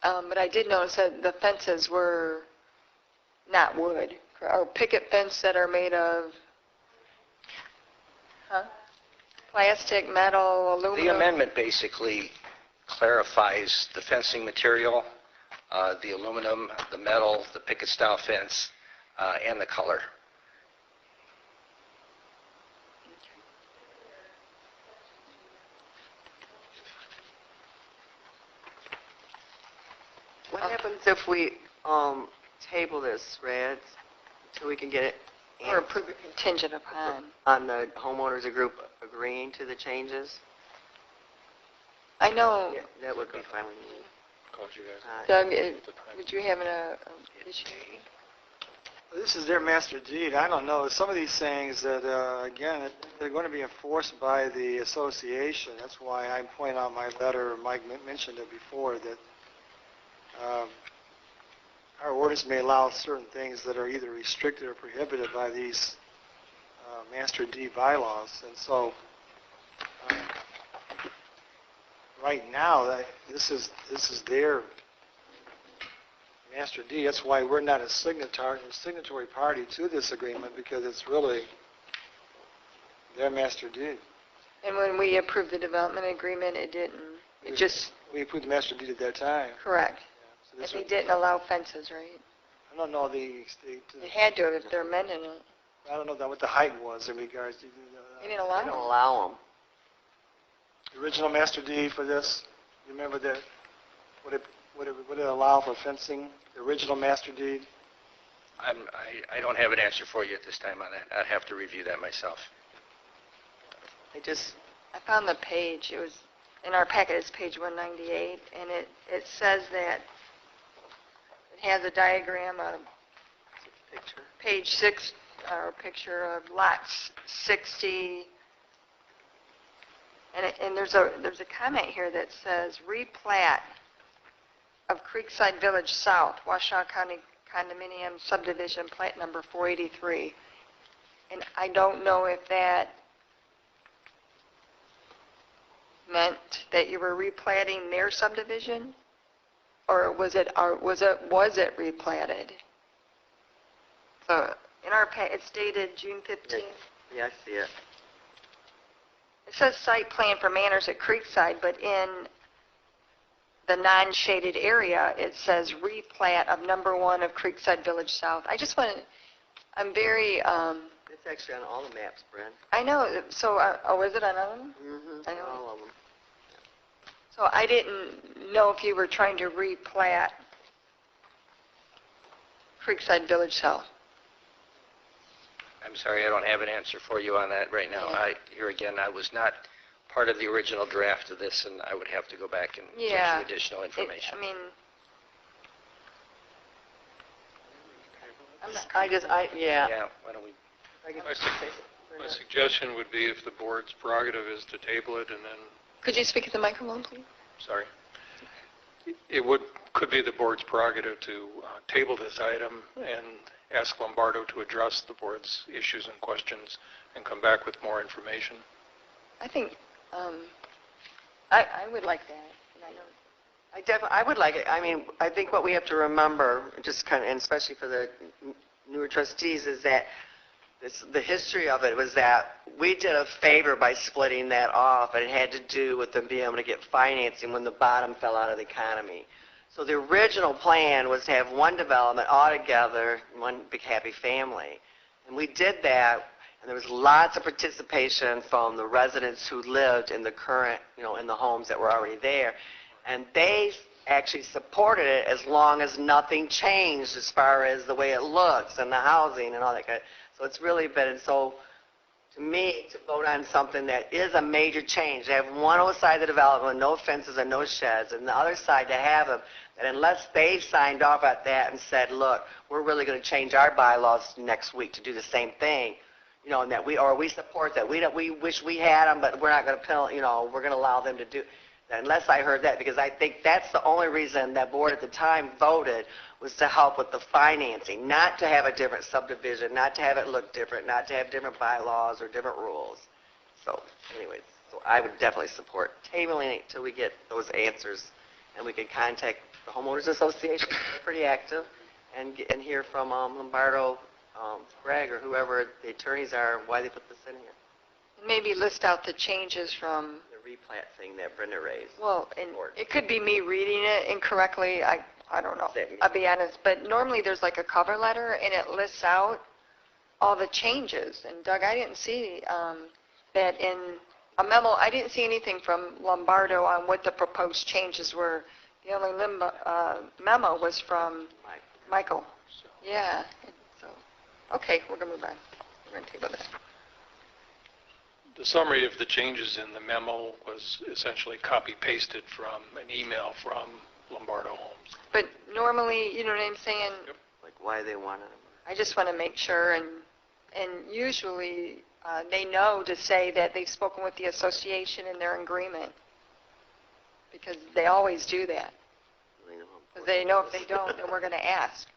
but I did notice that the fences were not wood, or picket fence that are made of plastic, metal, aluminum. The amendment basically clarifies the fencing material, the aluminum, the metal, the picket style fence, and the color. What happens if we table this, Rads, until we can get it Or approve it contingent upon. on the homeowners group agreeing to the changes? I know, Yeah, that would be fine with me. Called you guys. Doug, would you have an issue? This is their master deed. I don't know. Some of these things that, again, they're going to be enforced by the association. That's why I point out my letter, Mike mentioned it before, that our ordinance may allow certain things that are either restricted or prohibited by these master deed bylaws. And so right now, this is their master deed. That's why we're not a signatory party to this agreement, because it's really their master deed. And when we approved the development agreement, it didn't, it just, We approved the master deed at that time. correct. So And this they was- didn't allow fences, right? I don't know It had to if they're amending it. I don't know what the height was in regards to They didn't They allow don't them. allow them. the original master deed for this. You remember that? Would it allow for fencing? The original master deed. I don't have an answer for you at this time on that. I'd have to review that myself. I found the page, it was, in our packet, it's page 198, and it says that it has a diagram of Picture. page 6, or a picture of lot 60, and there's a comment here that says replat of Creekside Village South, Washoe County Condominium Subdivision Plat Number 483. And I don't know if that meant that you were replatting their subdivision? Or was it replatted? So in our, it's dated June 15th. Yeah, I see it. It says site plan for Manners at Creekside, but in the non-shaded area, it says replat of number 1 of Creekside Village South. I just want to, I'm very, It's actually on all the maps, Brent. I know, so, oh, is it on all of them? Mm-hmm. I know. All of them. So I didn't know if you were trying to replat Creekside Village South. I'm sorry, I don't have an answer for you on that right now. Yeah. Here again, I was not part of the original draft of this, and I would have to go back and Yeah. get you additional information. I mean, Yeah. Yeah, why don't we, My suggestion would be if the board's prerogative is to table it and then, could you speak at the microphone, please? sorry, could be the board's prerogative to table this item and ask Lombardo to address the board's issues and questions and come back with more information. I think, I would like that, and I know. I would like it. I mean, I think what we have to remember, just kind of, and especially for the newer trustees, is that the history of it was that we did a favor by splitting that off, and it had to do with them being able to get financing when the bottom fell out of the economy. So the original plan was to have one development all together, one big happy family. And we did that, and there was lots of participation from the residents who lived in the current, in the homes that were already there. And they actually supported it as long as nothing changed as far as the way it looks and the housing and all that kind of. So it's really been, and so to me, to vote on something that is a major change, to have one side of the development with no fences and no sheds, and the other side to have them, that unless they signed off at that and said, look, we're really going to change our bylaws next week to do the same thing, and that we support that. We wish we had them, but we're not going to we're going to allow them to do. Unless I heard that, because I think that's the only reason that board at the time voted, was to help with the financing, not to have a different subdivision, not to have it look different, not to have different bylaws or different rules. So anyways, so I would definitely support tabling it until we get those answers, and we can contact the homeowners association, they're pretty active, and hear from Lombardo, Greg, or whoever the attorneys are, why they put this in here. Maybe list out the changes from, The replat thing that Brenda raised. well, and it could be me reading it incorrectly, I don't know, I'll be honest, but normally there's like a cover letter, and it lists out all the changes. And Doug, I didn't see that in a memo. I didn't see anything from Lombardo on what the proposed changes were. The only memo was from Michael. Yeah. So, okay, we're going to move on. We're going to table this. The summary of the changes in the memo was essentially copy-pasted from an email from Lombardo Homes. But normally, you know what I'm saying? Yep. Like why they wanted them. I just want to make sure, and usually they know to say that they've spoken with the association and they're in agreement, because they always do that. Because they know if they don't, then we're going to ask.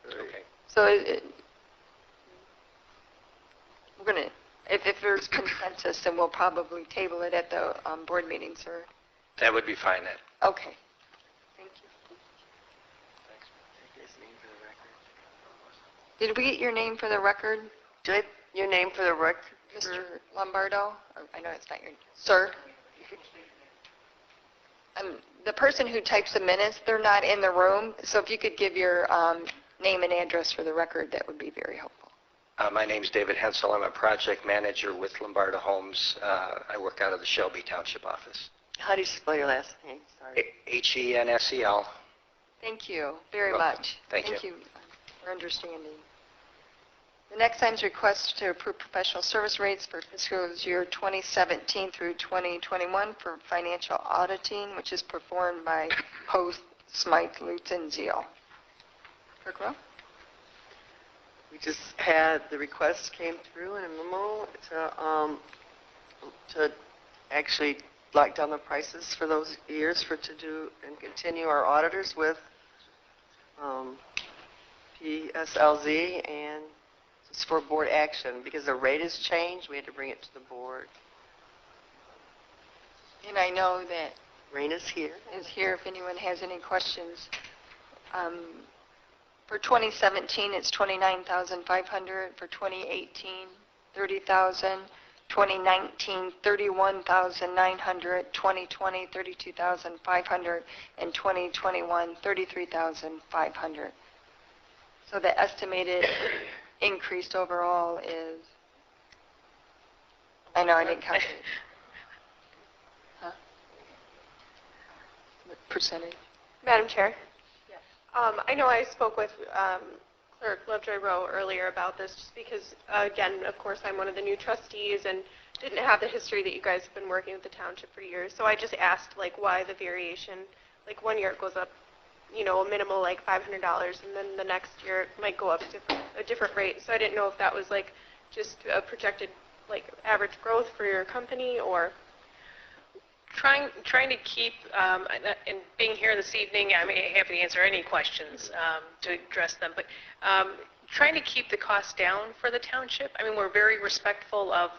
Gotcha. okay. So we're going to, if there's consensus, then we'll probably table it at the board meeting, sir. That would be fine then. Okay. Thank you. Did we get your name for the record, Did your name for the record? Mr. Lombardo? Oh, I know it's not your, sir. The person who types the minutes, they're not in the room, so if you could give your name and address for the record, that would be very helpful. My name's David Hensel. I'm a project manager with Lombardo Homes. I work out of the Shelby Township office. How do you spell your last name? Sorry. Hensel. Thank you very You're welcome. much. Thank you for understanding. The next item is request to approve professional service rates for fiscal year 2017 through 2021 for financial auditing, which is performed by Post, Smythe, Lutz, and Zeal. Clerk Rowe? We just had the request came through in a memo to actually lock down the prices for those years to do and continue our auditors with PSLZ, and it's for board action because the rate has changed. We had to bring it to the board. And I know that Rain is here. is here if anyone has any questions. For 2017, it's 29,500. For 2018, 30,000. 2019, 31,900. 2020, 32,500. And 2021, 33,500. So the estimated increased overall is, I know I didn't count it. Huh? What percentage? Madam Chair? I know I spoke with Clerk Lovejoy Rowe earlier about this just because, again, of course, I'm one of the new trustees and didn't have the history that you guys have been working with the township for years. So I just asked, like, why the variation. Like, one year it goes up, you know, a minimal, like, $500, and then the next year it might go up a different rate. So I didn't know if that was, like, just a projected, like, average growth for your company or... Trying to keep, and being here this evening, I'm happy to answer any questions to address them, but trying to keep the cost down for the township. I mean, we're very respectful of,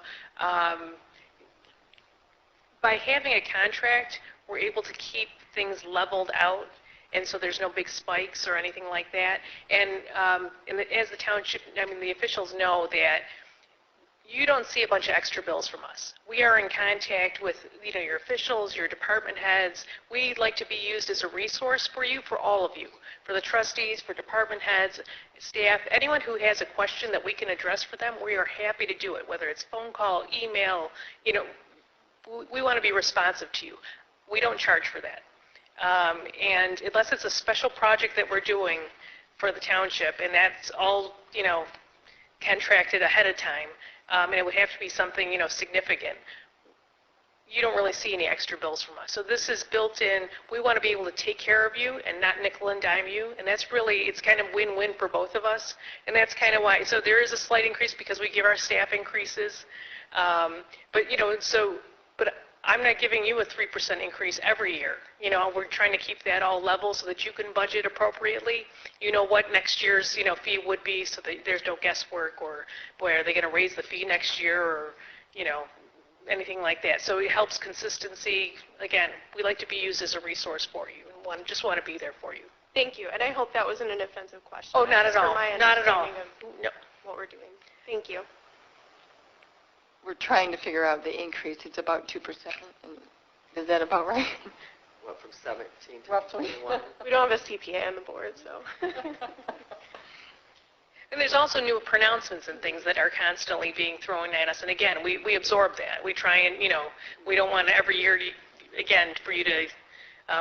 by having a contract, we're able to keep things leveled out, and so there's no big spikes or anything like that. And as the township, I mean, the officials know that you don't see a bunch of extra bills from us. We are in contact with, you know, your officials, your department heads. We like to be used as a resource for you, for all of you, for the trustees, for department heads, staff, anyone who has a question that we can address for them, we are happy to do it, whether it's phone call, email, you know, we want to be responsive to you. We don't charge for that. And unless it's a special project that we're doing for the township, and that's all, you know, contracted ahead of time, and it would have to be something, you know, significant. You don't really see any extra bills from us. So this is built in. We want to be able to take care of you and not nickel and dime you. And that's really, it's kind of win-win for both of us. And that's kind of why. So there is a slight increase because we give our staff increases. But, you know, so, but I'm not giving you a 3% increase every year. You know, we're trying to keep that all level so that you can budget appropriately. You know what next year's, you know, fee would be so that there's no guesswork or, boy, are they going to raise the fee next year or, you know, anything like that. So it helps consistency. Again, we like to be used as a resource for you and just want to be there for you. Thank you. And I hope that wasn't an offensive question. Oh, not at all. For my Not at all. understanding of No. what we're doing. Thank you. We're trying to figure out the increase. It's about 2%. Is that about right? What, from 17 to Roughly. 21? We don't have a CPA on the board, so. And there's also new pronouncements and things that are constantly being thrown at us. And again, we absorb that. We try and, you know, we don't want every year, again, for you to,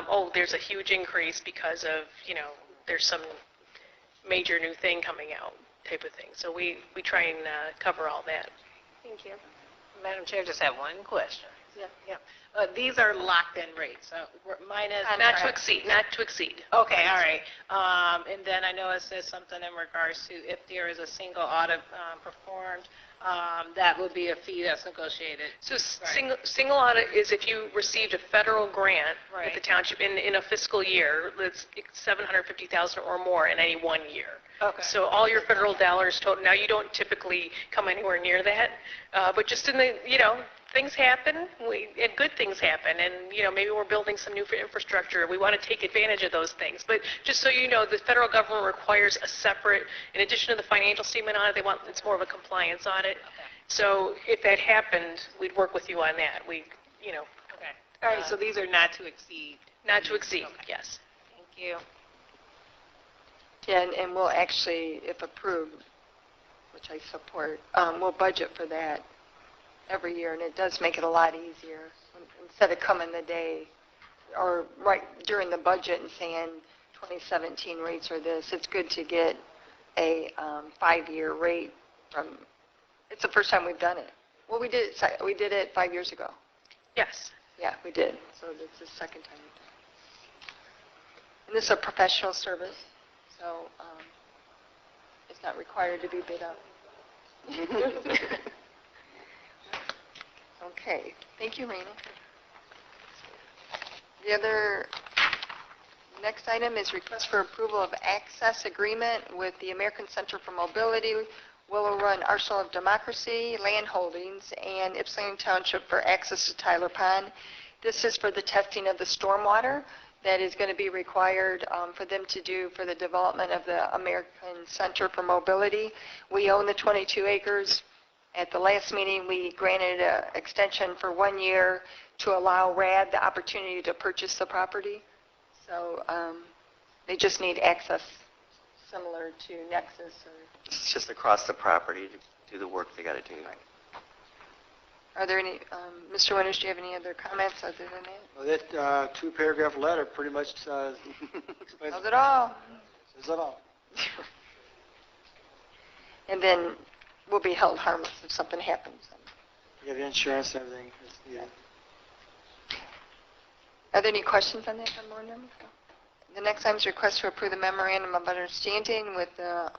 oh, there's a huge increase because of, you know, there's some major new thing coming out type of thing. So we try and cover all that. Thank you. Madam Chair, just have one question. Yeah. These are locked-in rates, so minus... Not to exceed, not to exceed. Okay, all right. And then I know it says something in regards to if there is a single audit performed, that would be a fee that's negotiated. So single audit is if you received a federal grant Right. with the township in a fiscal year, it's $750,000 or more in any 1 year. Okay. So all your federal dollars total, now you don't typically come anywhere near that, but just in the, you know, things happen, and good things happen, and, you know, maybe we're building some new infrastructure. We want to take advantage of those things. But just so you know, the federal government requires a separate, in addition to the financial statement audit, it's more of a compliance audit. So if that happened, we'd work with you on that. You know. Okay. All right, so these are not to exceed. Not to exceed, Okay. yes. Thank you. Yeah, and we'll actually, if approved, which I support, we'll budget for that every year, and it does make it a lot easier. Instead of coming the day or right during the budget and saying 2017 rates are this, it's good to get a 5-year rate from, it's the first time we've done it. Well, we did it 5 years ago. Yes. Yeah, we did. So it's the second time we've done it. And this is a professional service, so it's not required to be bid up. Okay. Thank you, Raina. The next item is request for approval of access agreement with the American Center for Mobility, Willow Run Arsenal of Democracy, Land Holdings, and Ypsilanti Township for access to Tyler Pond. This is for the testing of the stormwater that is going to be required for them to do for the development of the American Center for Mobility. We own the 22 acres. At the last meeting, we granted an extension for 1 year to allow RAD the opportunity to purchase the property. So they just need access similar to Nexus. It's just across the property to do the work they got to do. Are there any, Mr. Winters, do you have any other comments other than that? Well, that two-paragraph letter pretty much explains Does it all? says it all. And then we'll be held harmless if something happens. You have insurance and everything. Yeah. Are there any questions on that from board members? The next item is request to approve the memorandum of understanding with the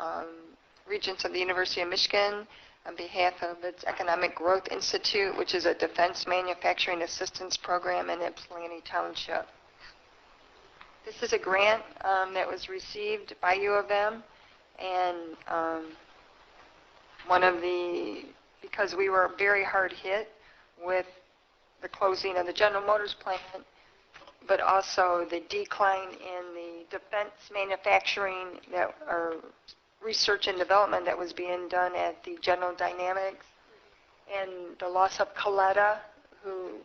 Regents of the University of Michigan on behalf of its Economic Growth Institute, which is a defense manufacturing assistance program in Ypsilanti Township. This is a grant that was received by U of M, and because we were very hard hit with the closing of the General Motors plant, but also the decline in the defense manufacturing or research and development that was being done at the General Dynamics, and the loss of Coletta, who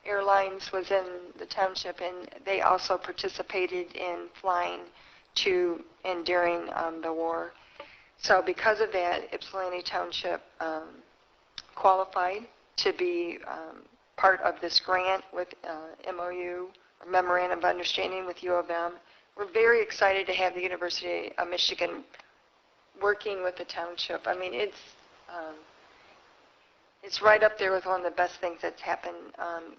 Airlines was in the township, and they also participated in flying to and during the war. So because of that, Ypsilanti Township qualified to be part of this grant with MOU, or Memorandum of Understanding with U of M. We're very excited to have the University of Michigan working with the township. I mean, it's right up there with one of the best things that's happened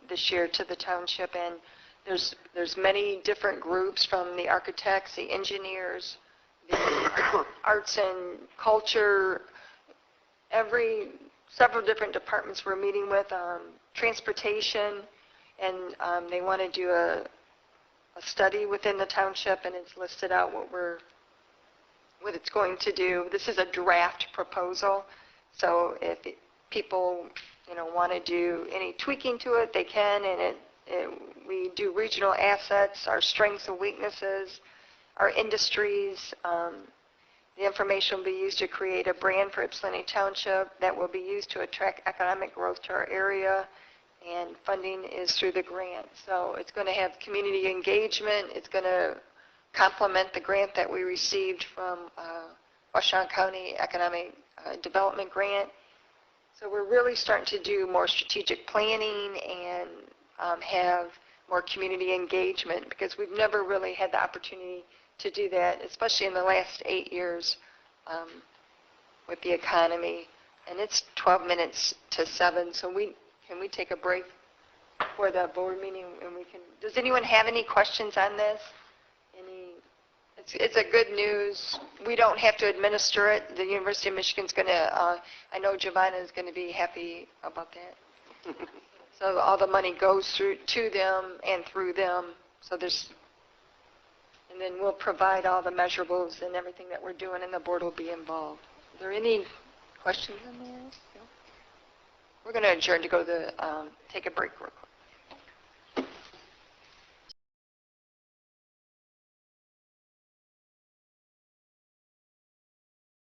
this year to the township. And there's many different groups, from the architects, the engineers, the arts and culture, several different departments we're meeting with, transportation, and they want to do a study within the township, and it's listed out what it's going to do. This is a draft proposal, so if people want to do any tweaking to it, they can, and we do regional assets, our strengths and weaknesses, our industries. The information will be used to create a brand for Ypsilanti Township that will be used to attract economic growth to our area, and funding is through the grant. So it's going to have community engagement. It's going to complement the grant that we received from Washtenaw County Economic Development Grant. So we're really starting to do more strategic planning and have more community engagement, because we've never really had the opportunity to do that, especially in the last 8 years with the economy. And it's 12 minutes to 7, so can we take a break for the board meeting? And does anyone have any questions on this? It's a good news. We don't have to administer it. The University of Michigan's going to, I know Giovanna is going to be happy about that. So all the money goes to them and through them. And then we'll provide all the measurables and everything that we're doing, and the board will be involved. Are there any questions on that? No? We're going to adjourn to go to take a break real quick.